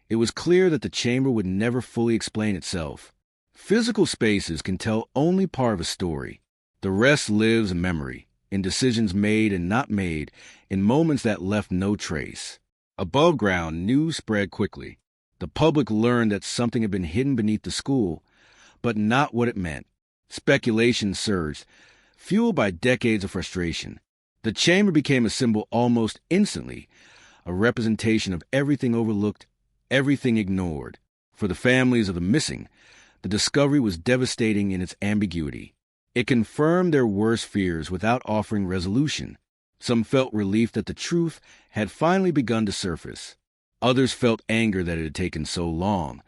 it was clear that the chamber would never fully explain itself. Physical spaces can tell only part of a story. The rest lives in memory, in decisions made and not made, in moments that left no trace. Above ground, news spread quickly. The public learned that something had been hidden beneath the school, but not what it meant. Speculation surged, fueled by decades of frustration. The chamber became a symbol almost instantly, a representation of everything overlooked, everything ignored. For the families of the missing, the discovery was devastating in its ambiguity. It confirmed their worst fears without offering resolution. Some felt relief that the truth had finally begun to surface. Others felt anger that it had taken so long,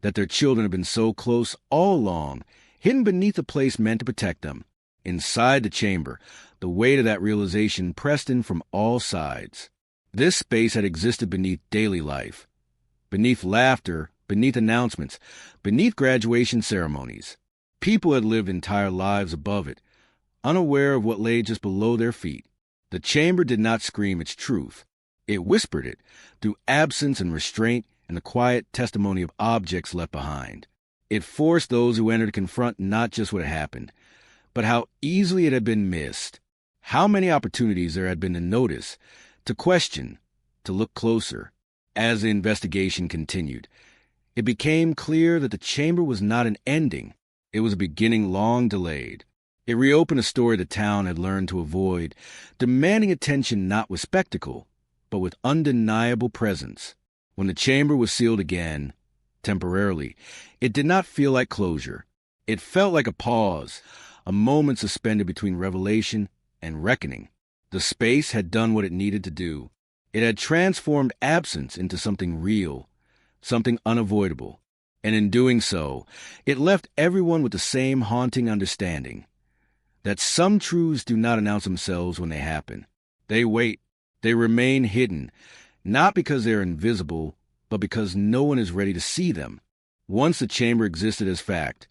that their children had been so close all along, hidden beneath a place meant to protect them. Inside the chamber, the weight of that realization pressed in from all sides. This space had existed beneath daily life, beneath laughter, beneath announcements, beneath graduation ceremonies. People had lived entire lives above it, unaware of what lay just below their feet. The chamber did not scream its truth. It whispered it, through absence and restraint and the quiet testimony of objects left behind. It forced those who entered to confront not just what had happened, but how easily it had been missed. How many opportunities there had been to notice, to question, to look closer. As the investigation continued, it became clear that the chamber was not an ending. It was a beginning long delayed. It reopened a story the town had learned to avoid, demanding attention not with spectacle, but with undeniable presence. When the chamber was sealed again, temporarily, it did not feel like closure. It felt like a pause, a moment suspended between revelation and reckoning. The space had done what it needed to do. It had transformed absence into something real, something unavoidable. And in doing so, it left everyone with the same haunting understanding that some truths do not announce themselves when they happen. They wait. They remain hidden, not because they are invisible, but because no one is ready to see them. Once the chamber existed as fact,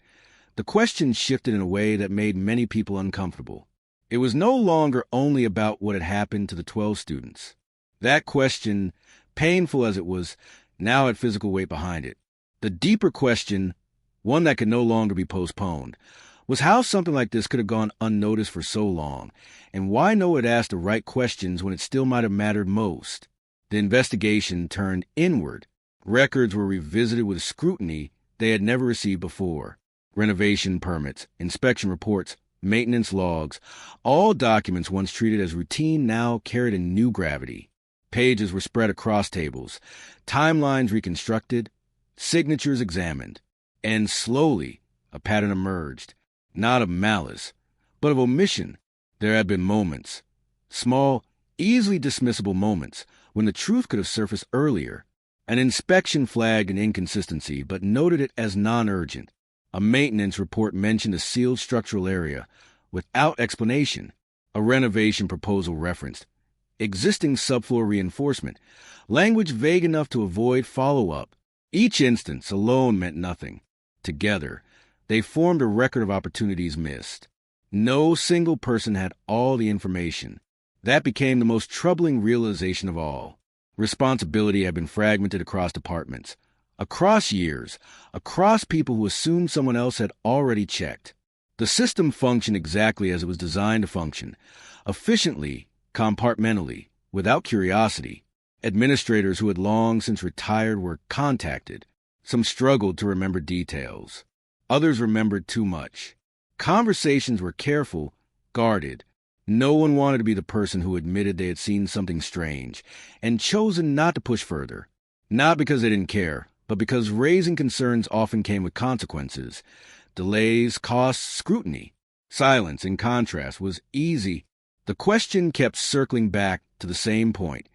the question shifted in a way that made many people uncomfortable. It was no longer only about what had happened to the 12 students. That question, painful as it was, now had physical weight behind it. The deeper question, one that could no longer be postponed, was how something like this could have gone unnoticed for so long, and why no one had asked the right questions when it still might have mattered most. The investigation turned inward. Records were revisited with scrutiny they had never received before. Renovation permits, inspection reports, maintenance logs, all documents once treated as routine now carried a new gravity. Pages were spread across tables, timelines reconstructed, signatures examined, and slowly a pattern emerged. Not of malice, but of omission. There had been moments, small, easily dismissible moments, when the truth could have surfaced earlier. An inspection flagged an inconsistency, but noted it as non-urgent. A maintenance report mentioned a sealed structural area, without explanation. A renovation proposal referenced existing subfloor reinforcement, language vague enough to avoid follow-up. Each instance alone meant nothing. Together, they formed a record of opportunities missed. No single person had all the information. That became the most troubling realization of all. Responsibility had been fragmented across departments, across years, across people who assumed someone else had already checked. The system functioned exactly as it was designed to function, efficiently, compartmentally, without curiosity. Administrators who had long since retired were contacted. Some struggled to remember details. Others remembered too much. Conversations were careful, guarded. No one wanted to be the person who admitted they had seen something strange and chosen not to push further. Not because they didn't care, but because raising concerns often came with consequences. Delays, costs, scrutiny. Silence, in contrast, was easy. The question kept circling back to the same point.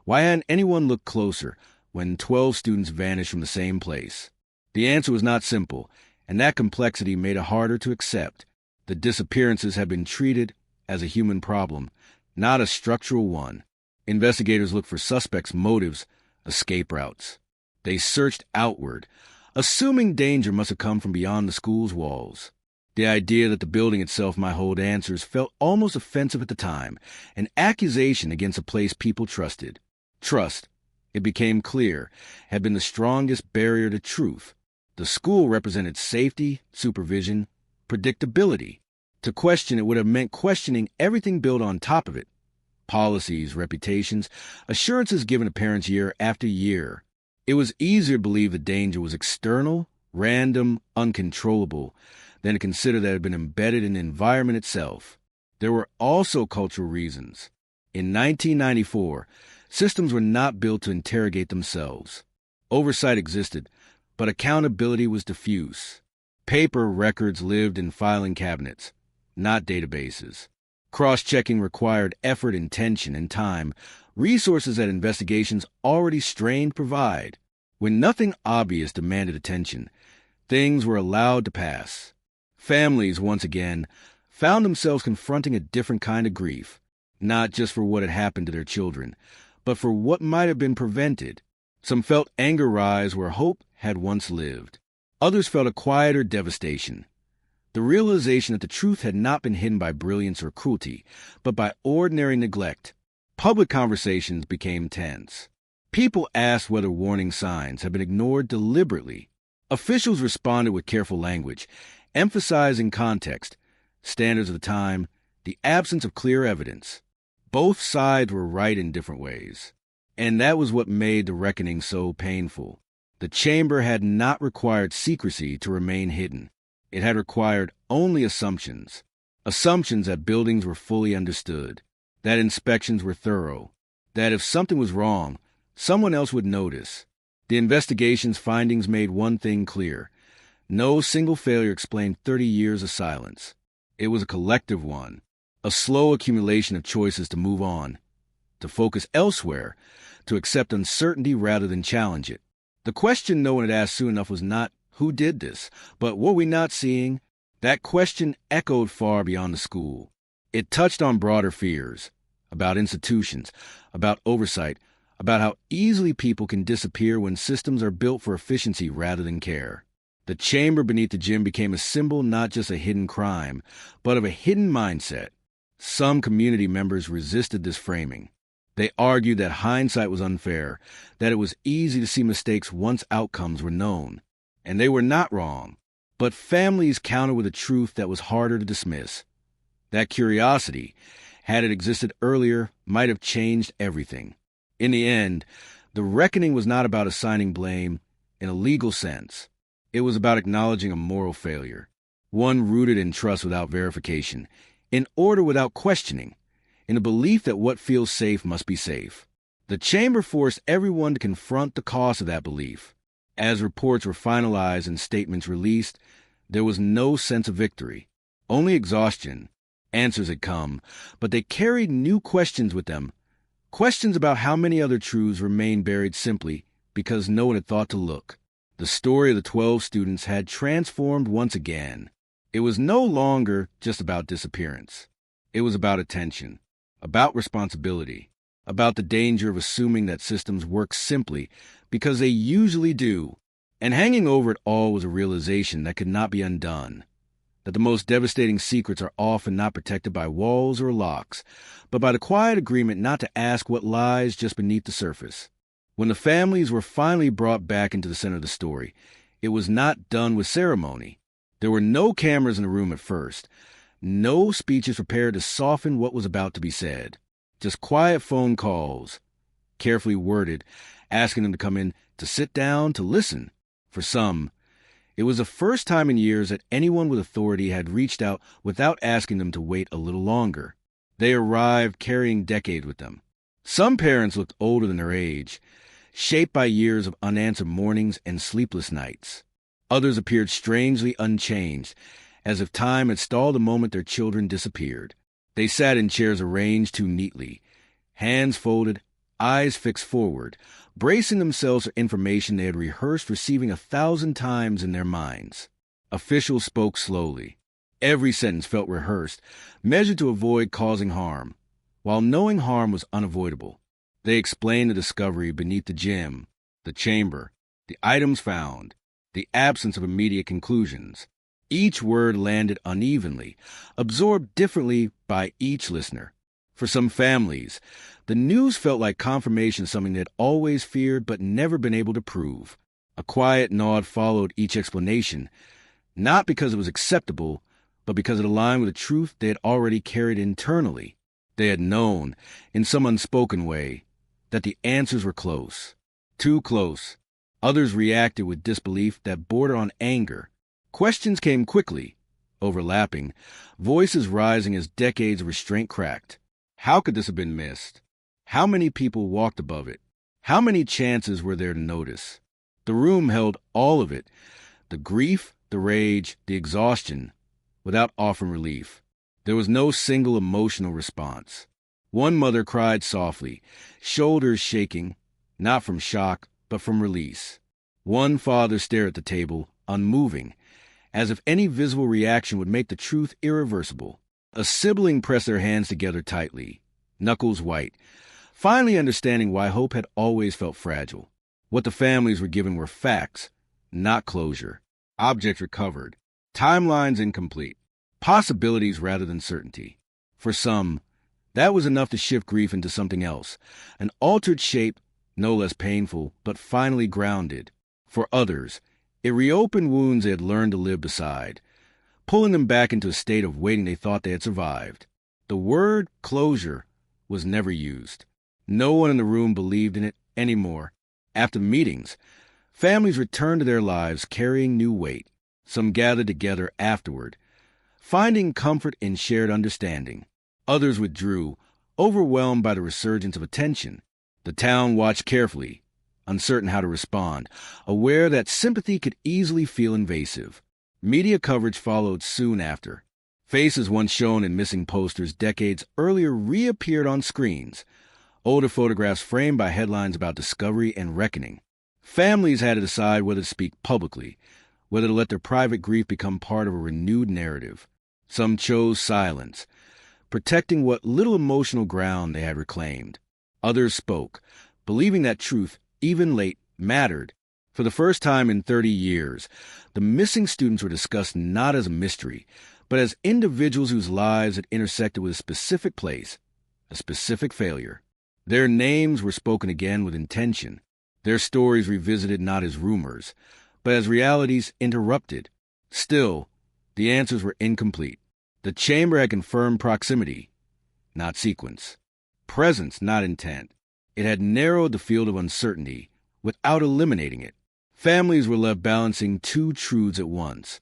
Why hadn't anyone looked closer when 12 students vanished from the same place? The answer was not simple, and that complexity made it harder to accept. The disappearances had been treated as a human problem, not a structural one. Investigators looked for suspects' motives, escape routes. They searched outward, assuming danger must have come from beyond the school's walls. The idea that the building itself might hold answers felt almost offensive at the time, an accusation against a place people trusted. Trust, it became clear, had been the strongest barrier to truth. The school represented safety, supervision, predictability. To question it would have meant questioning everything built on top of it. Policies, reputations, assurances given to parents year after year. It was easier to believe the danger was external, random, uncontrollable, than to consider that it had been embedded in the environment itself. There were also cultural reasons. In 1994, systems were not built to interrogate themselves. Oversight existed, but accountability was diffuse. Paper records lived in filing cabinets, not databases. Cross-checking required effort, intention, and time, resources that investigations already strained provide. When nothing obvious demanded attention, things were allowed to pass. Families, once again, found themselves confronting a different kind of grief, not just for what had happened to their children, but for what might have been prevented. Some felt anger rise where hope had once lived. Others felt a quieter devastation. The realization that the truth had not been hidden by brilliance or cruelty, but by ordinary neglect. Public conversations became tense. People asked whether warning signs had been ignored deliberately. Officials responded with careful language, emphasizing context, standards of the time, the absence of clear evidence. Both sides were right in different ways. And that was what made the reckoning so painful. The chamber had not required secrecy to remain hidden. It had required only assumptions. Assumptions that buildings were fully understood, that inspections were thorough, that if something was wrong, someone else would notice. The investigation's findings made one thing clear. No single failure explained 30 years of silence. It was a collective one, a slow accumulation of choices to move on, to focus elsewhere, to accept uncertainty rather than challenge it. The question no one had asked soon enough was not, who did this? But were we not seeing? That question echoed far beyond the school. It touched on broader fears, about institutions, about oversight, about how easily people can disappear when systems are built for efficiency rather than care. The chamber beneath the gym became a symbol not just of hidden crime, but of a hidden mindset. Some community members resisted this framing. They argued that hindsight was unfair, that it was easy to see mistakes once outcomes were known. And they were not wrong. But families countered with a truth that was harder to dismiss. That curiosity, had it existed earlier, might have changed everything. In the end, the reckoning was not about assigning blame in a legal sense. It was about acknowledging a moral failure, one rooted in trust without verification, in order without questioning, in a belief that what feels safe must be safe. The chamber forced everyone to confront the cost of that belief. As reports were finalized and statements released, there was no sense of victory, only exhaustion. Answers had come, but they carried new questions with them, questions about how many other truths remained buried simply because no one had thought to look. The story of the 12 students had transformed once again. It was no longer just about disappearance. It was about attention, about responsibility, about the danger of assuming that systems work simply because they usually do. And hanging over it all was a realization that could not be undone, that the most devastating secrets are often not protected by walls or locks, but by the quiet agreement not to ask what lies just beneath the surface. When the families were finally brought back into the center of the story, it was not done with ceremony. There were no cameras in the room at first, no speeches prepared to soften what was about to be said. Just quiet phone calls, carefully worded, asking them to come in, to sit down, to listen. For some, it was the first time in years that anyone with authority had reached out without asking them to wait a little longer. They arrived carrying decades with them. Some parents looked older than their age, shaped by years of unanswered mornings and sleepless nights. Others appeared strangely unchanged, as if time had stalled the moment their children disappeared. They sat in chairs arranged too neatly, hands folded, eyes fixed forward, bracing themselves for information they had rehearsed receiving 1,000 times in their minds. Officials spoke slowly. Every sentence felt rehearsed, measured to avoid causing harm, while knowing harm was unavoidable. They explained the discovery beneath the gym, the chamber, the items found, the absence of immediate conclusions. Each word landed unevenly, absorbed differently by each listener. For some families, the news felt like confirmation of something they had always feared but never been able to prove. A quiet nod followed each explanation, not because it was acceptable, but because it aligned with a truth they had already carried internally. They had known, in some unspoken way, that the answers were close. Too close. Others reacted with disbelief that bordered on anger. Questions came quickly, overlapping, voices rising as decades of restraint cracked. How could this have been missed? How many people walked above it? How many chances were there to notice? The room held all of it, the grief, the rage, the exhaustion, without offering relief. There was no single emotional response. One mother cried softly, shoulders shaking, not from shock, but from release. One father stared at the table, unmoving, as if any visible reaction would make the truth irreversible. A sibling pressed their hands together tightly, knuckles white, finally understanding why hope had always felt fragile. What the families were given were facts, not closure. Objects recovered, timelines incomplete, possibilities rather than certainty. For some, that was enough to shift grief into something else, an altered shape, no less painful, but finally grounded. For others, it reopened wounds they had learned to live beside, pulling them back into a state of waiting they thought they had survived. The word closure was never used. No one in the room believed in it anymore. After meetings, families returned to their lives carrying new weight. Some gathered together afterward, finding comfort in shared understanding. Others withdrew, overwhelmed by the resurgence of attention. The town watched carefully, uncertain how to respond, aware that sympathy could easily feel invasive. Media coverage followed soon after. Faces once shown in missing posters decades earlier reappeared on screens, older photographs framed by headlines about discovery and reckoning. Families had to decide whether to speak publicly, whether to let their private grief become part of a renewed narrative. Some chose silence, protecting what little emotional ground they had reclaimed. Others spoke, believing that truth, even late, mattered. For the first time in 30 years, the missing students were discussed not as a mystery, but as individuals whose lives had intersected with a specific place, a specific failure. Their names were spoken again with intention, their stories revisited not as rumors, but as realities interrupted. Still, the answers were incomplete. The chamber had confirmed proximity, not sequence. Presence, not intent. It had narrowed the field of uncertainty without eliminating it. Families were left balancing two truths at once,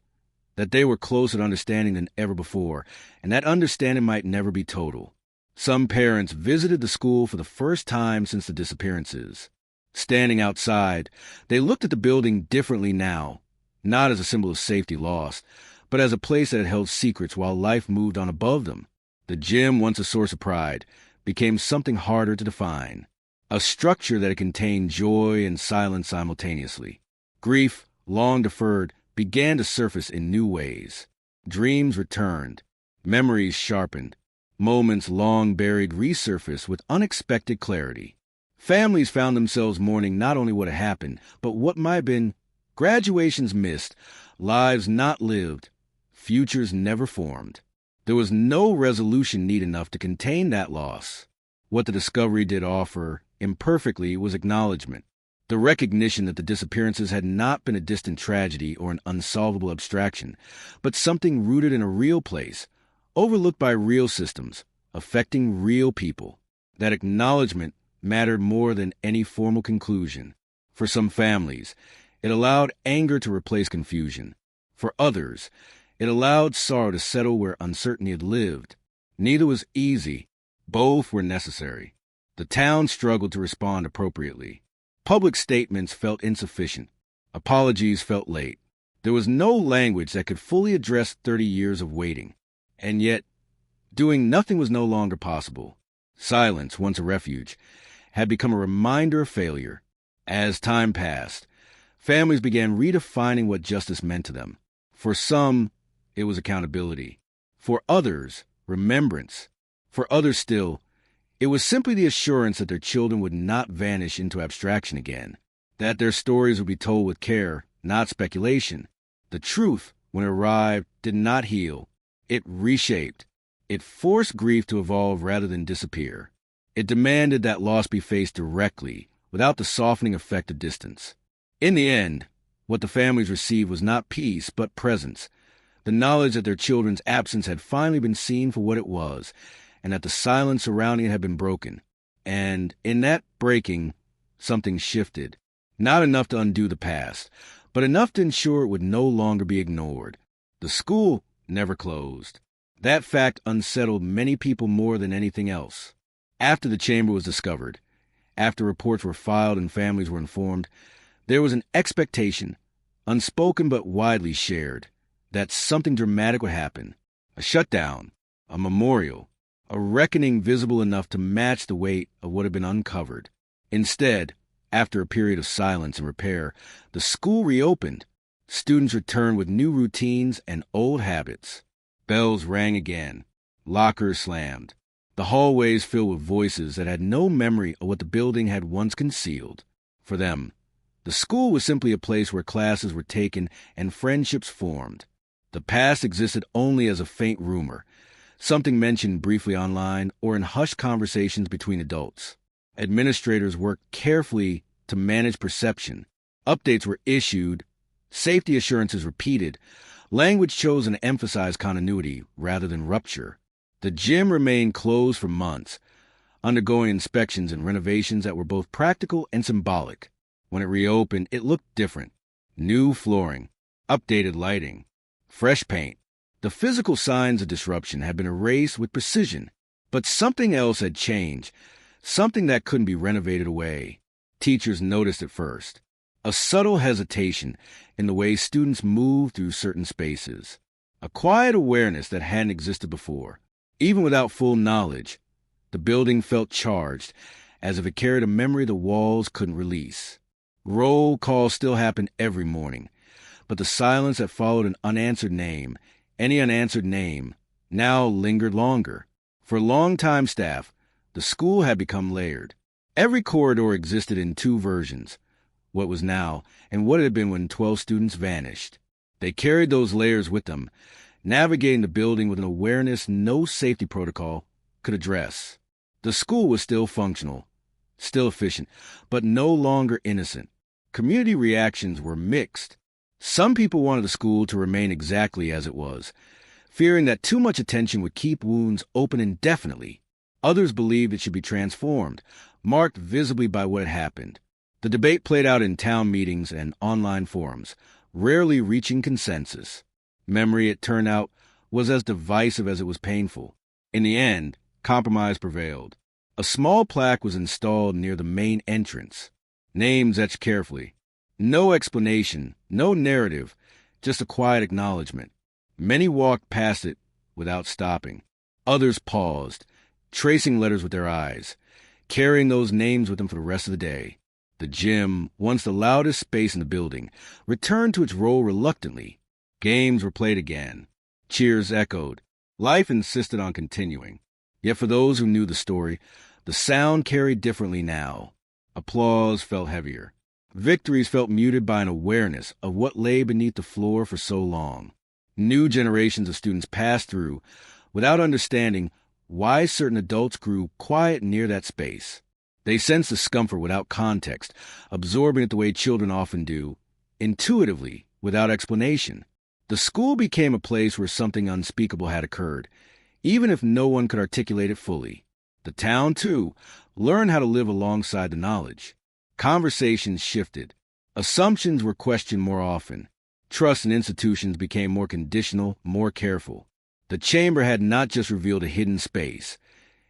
that they were closer to understanding than ever before, and that understanding might never be total. Some parents visited the school for the first time since the disappearances. Standing outside, they looked at the building differently now, not as a symbol of safety lost, but as a place that had held secrets while life moved on above them. The gym, once a source of pride, became something harder to define, a structure that had contained joy and silence simultaneously. Grief, long deferred, began to surface in new ways. Dreams returned, memories sharpened, moments long buried resurfaced with unexpected clarity. Families found themselves mourning not only what had happened, but what might have been: graduations missed, lives not lived, futures never formed. There was no resolution neat enough to contain that loss. What the discovery did offer, imperfectly, was acknowledgement. The recognition that the disappearances had not been a distant tragedy or an unsolvable abstraction, but something rooted in a real place, overlooked by real systems, affecting real people. That acknowledgement mattered more than any formal conclusion. For some families, it allowed anger to replace confusion. For others, it allowed sorrow to settle where uncertainty had lived. Neither was easy. Both were necessary. The town struggled to respond appropriately. Public statements felt insufficient. Apologies felt late. There was no language that could fully address 30 years of waiting. And yet, doing nothing was no longer possible. Silence, once a refuge, had become a reminder of failure. As time passed, families began redefining what justice meant to them. For some, it was accountability. For others, remembrance. For others still, it was simply the assurance that their children would not vanish into abstraction again, that their stories would be told with care, not speculation. The truth, when it arrived, did not heal. It reshaped. It forced grief to evolve rather than disappear. It demanded that loss be faced directly, without the softening effect of distance. In the end, what the families received was not peace, but presence. The knowledge that their children's absence had finally been seen for what it was, and that the silence surrounding it had been broken. And in that breaking, something shifted. Not enough to undo the past, but enough to ensure it would no longer be ignored. The school never closed. That fact unsettled many people more than anything else. After the chamber was discovered, after reports were filed and families were informed, there was an expectation, unspoken but widely shared, that something dramatic would happen. A shutdown, a memorial, a reckoning visible enough to match the weight of what had been uncovered. Instead, after a period of silence and repair, the school reopened. Students returned with new routines and old habits. Bells rang again. Lockers slammed. the hallways filled with voices that had no memory of what the building had once concealed. For them, the school was simply a place where classes were taken and friendships formed. The past existed only as a faint rumor, something mentioned briefly online or in hushed conversations between adults. Administrators worked carefully to manage perception. Updates were issued, safety assurances repeated, language chosen to emphasize continuity rather than rupture. The gym remained closed for months, undergoing inspections and renovations that were both practical and symbolic. When it reopened, it looked different. New flooring, updated lighting, fresh paint. The physical signs of disruption had been erased with precision, but something else had changed, something that couldn't be renovated away. Teachers noticed it first. A subtle hesitation in the way students moved through certain spaces. A quiet awareness that hadn't existed before. Even without full knowledge, the building felt charged, as if it carried a memory the walls couldn't release. Roll call still happened every morning, but the silence that followed an unanswered name, any unanswered name, now lingered longer. For longtime staff, the school had become layered. Every corridor existed in two versions, what was now and what it had been when 12 students vanished. They carried those layers with them, navigating the building with an awareness no safety protocol could address. The school was still functional, still efficient, but no longer innocent. Community reactions were mixed. Some people wanted the school to remain exactly as it was, fearing that too much attention would keep wounds open indefinitely. Others believed it should be transformed, marked visibly by what had happened. The debate played out in town meetings and online forums, rarely reaching consensus. Memory, it turned out, was as divisive as it was painful. In the end, compromise prevailed. A small plaque was installed near the main entrance. Names etched carefully. No explanation, no narrative, just a quiet acknowledgement. Many walked past it without stopping. Others paused, tracing letters with their eyes, carrying those names with them for the rest of the day. The gym, once the loudest space in the building, returned to its role reluctantly. Games were played again. Cheers echoed. Life insisted on continuing. Yet for those who knew the story, the sound carried differently now. Applause felt heavier. Victories felt muted by an awareness of what lay beneath the floor for so long. New generations of students passed through without understanding why certain adults grew quiet near that space. They sensed discomfort without context, absorbing it the way children often do, intuitively, without explanation. The school became a place where something unspeakable had occurred, even if no one could articulate it fully. The town, too, learned how to live alongside the knowledge. Conversations shifted. Assumptions were questioned more often. Trust in institutions became more conditional, more careful. The chamber had not just revealed a hidden space.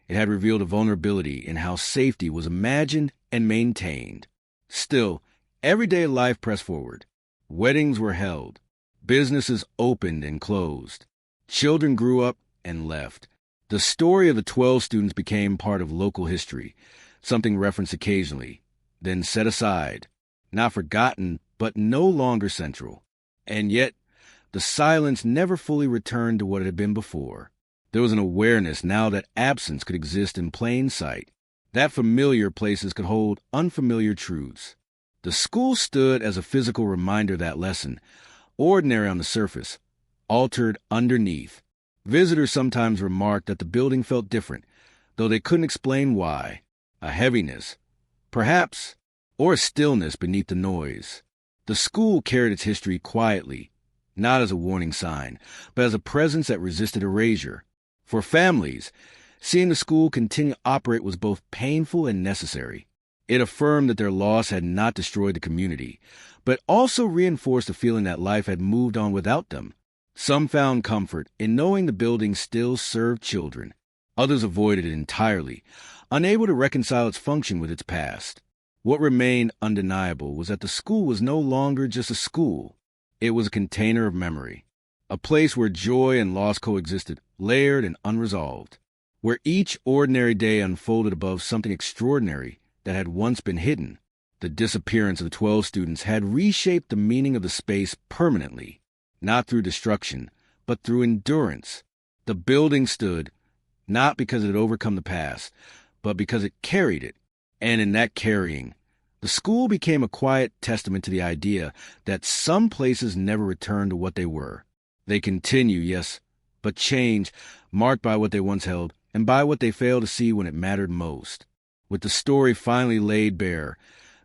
It had revealed a vulnerability in how safety was imagined and maintained. Still, everyday life pressed forward. Weddings were held. Businesses opened and closed. Children grew up and left. The story of the 12 students became part of local history, something referenced occasionally, then set aside, not forgotten, but no longer central. And yet, the silence never fully returned to what it had been before. There was an awareness now that absence could exist in plain sight, that familiar places could hold unfamiliar truths. The school stood as a physical reminder of that lesson, ordinary on the surface, altered underneath. Visitors sometimes remarked that the building felt different, though they couldn't explain why. A heaviness, perhaps, or a stillness beneath the noise. The school carried its history quietly, not as a warning sign, but as a presence that resisted erasure. For families, seeing the school continue to operate was both painful and necessary. It affirmed that their loss had not destroyed the community, but also reinforced the feeling that life had moved on without them. Some found comfort in knowing the building still served children. Others avoided it entirely, unable to reconcile its function with its past. What remained undeniable was that the school was no longer just a school. It was a container of memory, a place where joy and loss coexisted, layered and unresolved, where each ordinary day unfolded above something extraordinary that had once been hidden. The disappearance of the 12 students had reshaped the meaning of the space permanently, not through destruction, but through endurance. The building stood, not because it had overcome the past, but because it carried it. And in that carrying, the school became a quiet testament to the idea that some places never return to what they were. They continue, yes, but change, marked by what they once held and by what they failed to see when it mattered most. With the story finally laid bare,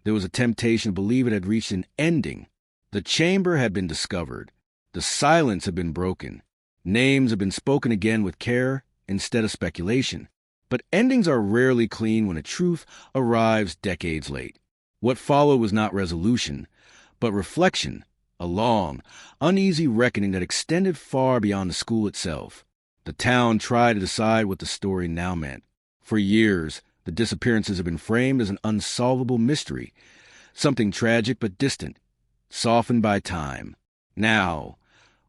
there was a temptation to believe it had reached an ending. The chamber had been discovered. The silence had been broken. Names had been spoken again with care instead of speculation. But endings are rarely clean when a truth arrives decades late. What followed was not resolution, but reflection, a long, uneasy reckoning that extended far beyond the school itself. The town tried to decide what the story now meant. For years, the disappearances have been framed as an unsolvable mystery, something tragic but distant, softened by time. Now,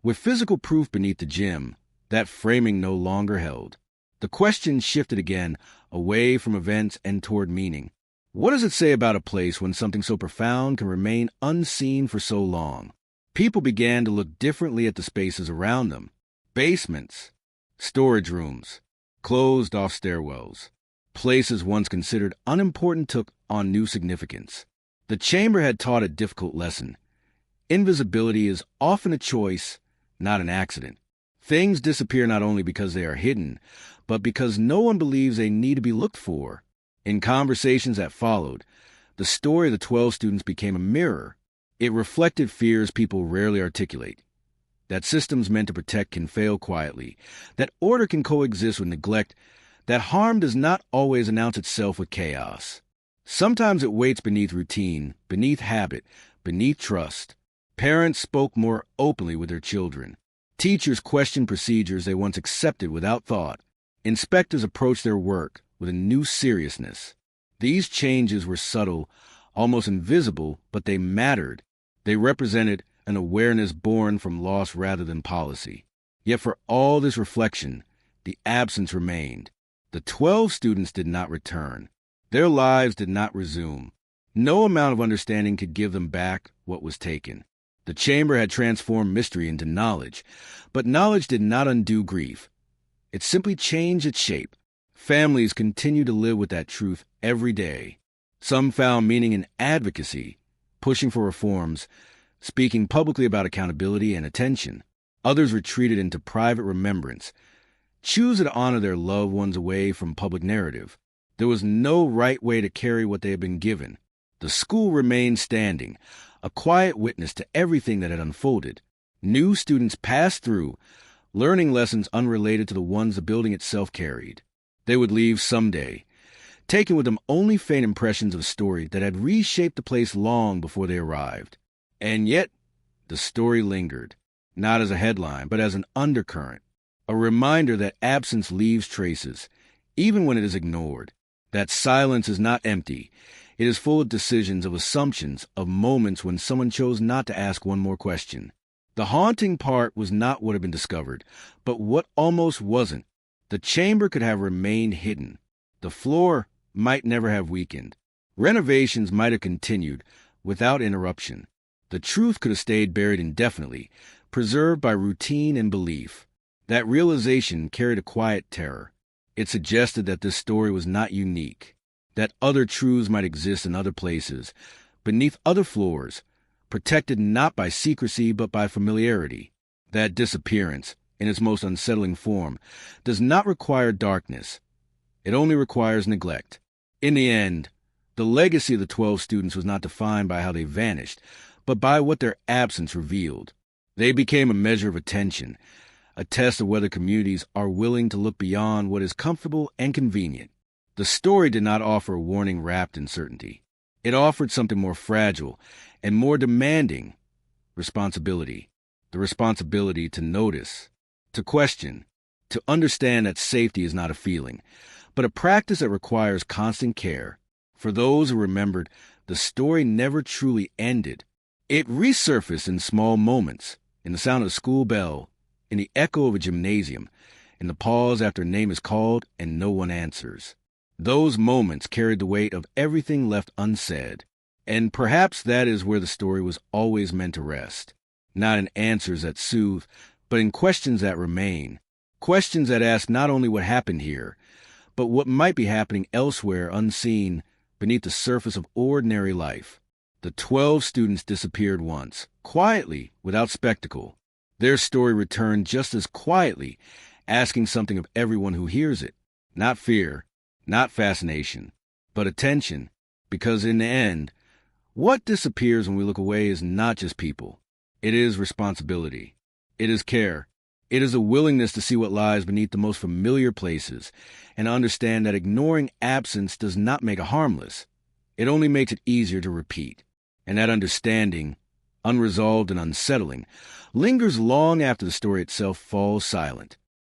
with physical proof beneath the gym, that framing no longer held. The question shifted again, away from events and toward meaning. What does it say about a place when something so profound can remain unseen for so long? People began to look differently at the spaces around them. Basements, storage rooms, closed-off stairwells. Places once considered unimportant took on new significance. The chamber had taught a difficult lesson. Invisibility is often a choice, not an accident. Things disappear not only because they are hidden, but because no one believes they need to be looked for. In conversations that followed, the story of the 12 students became a mirror. It reflected fears people rarely articulate. That systems meant to protect can fail quietly. That order can coexist with neglect. That harm does not always announce itself with chaos. Sometimes it waits beneath routine, beneath habit, beneath trust. Parents spoke more openly with their children. Teachers questioned procedures they once accepted without thought. Inspectors approached their work with a new seriousness. These changes were subtle, almost invisible, but they mattered. They represented an awareness born from loss rather than policy. Yet for all this reflection, the absence remained. The 12 students did not return. Their lives did not resume. No amount of understanding could give them back what was taken. The chamber had transformed mystery into knowledge, but knowledge did not undo grief. It simply changed its shape. Families continue to live with that truth every day. Some found meaning in advocacy, pushing for reforms, speaking publicly about accountability and attention. Others retreated into private remembrance, choosing to honor their loved ones away from public narrative. There was no right way to carry what they had been given. The school remained standing, a quiet witness to everything that had unfolded. New students passed through, learning lessons unrelated to the ones the building itself carried. They would leave someday, taking with them only faint impressions of a story that had reshaped the place long before they arrived. And yet, the story lingered, not as a headline, but as an undercurrent, a reminder that absence leaves traces, even when it is ignored, that silence is not empty. It is full of decisions, of assumptions, of moments when someone chose not to ask one more question. The haunting part was not what had been discovered, but what almost wasn't. The chamber could have remained hidden. The floor might never have weakened. Renovations might have continued without interruption. The truth could have stayed buried indefinitely, preserved by routine and belief. That realization carried a quiet terror. It suggested that this story was not unique, that other truths might exist in other places, beneath other floors, protected not by secrecy but by familiarity. That disappearance, in its most unsettling form, does not require darkness. It only requires neglect. In the end, the legacy of the 12 students was not defined by how they vanished, but by what their absence revealed. They became a measure of attention, a test of whether communities are willing to look beyond what is comfortable and convenient. The story did not offer a warning wrapped in certainty. It offered something more fragile and more demanding: responsibility. The responsibility to notice, to question, to understand that safety is not a feeling, but a practice that requires constant care. For those who remembered, the story never truly ended. It resurfaced in small moments, in the sound of a school bell, in the echo of a gymnasium, in the pause after a name is called and no one answers. Those moments carried the weight of everything left unsaid. And perhaps that is where the story was always meant to rest. Not in answers that soothe, but in questions that remain. Questions that ask not only what happened here, but what might be happening elsewhere unseen beneath the surface of ordinary life. The 12 students disappeared once, quietly, without spectacle. Their story returned just as quietly, asking something of everyone who hears it. Not fear, not fascination, but attention, because in the end, what disappears when we look away is not just people. It is responsibility. It is care. It is a willingness to see what lies beneath the most familiar places and understand that ignoring absence does not make it harmless. It only makes it easier to repeat. And that understanding, unresolved and unsettling, lingers long after the story itself falls silent.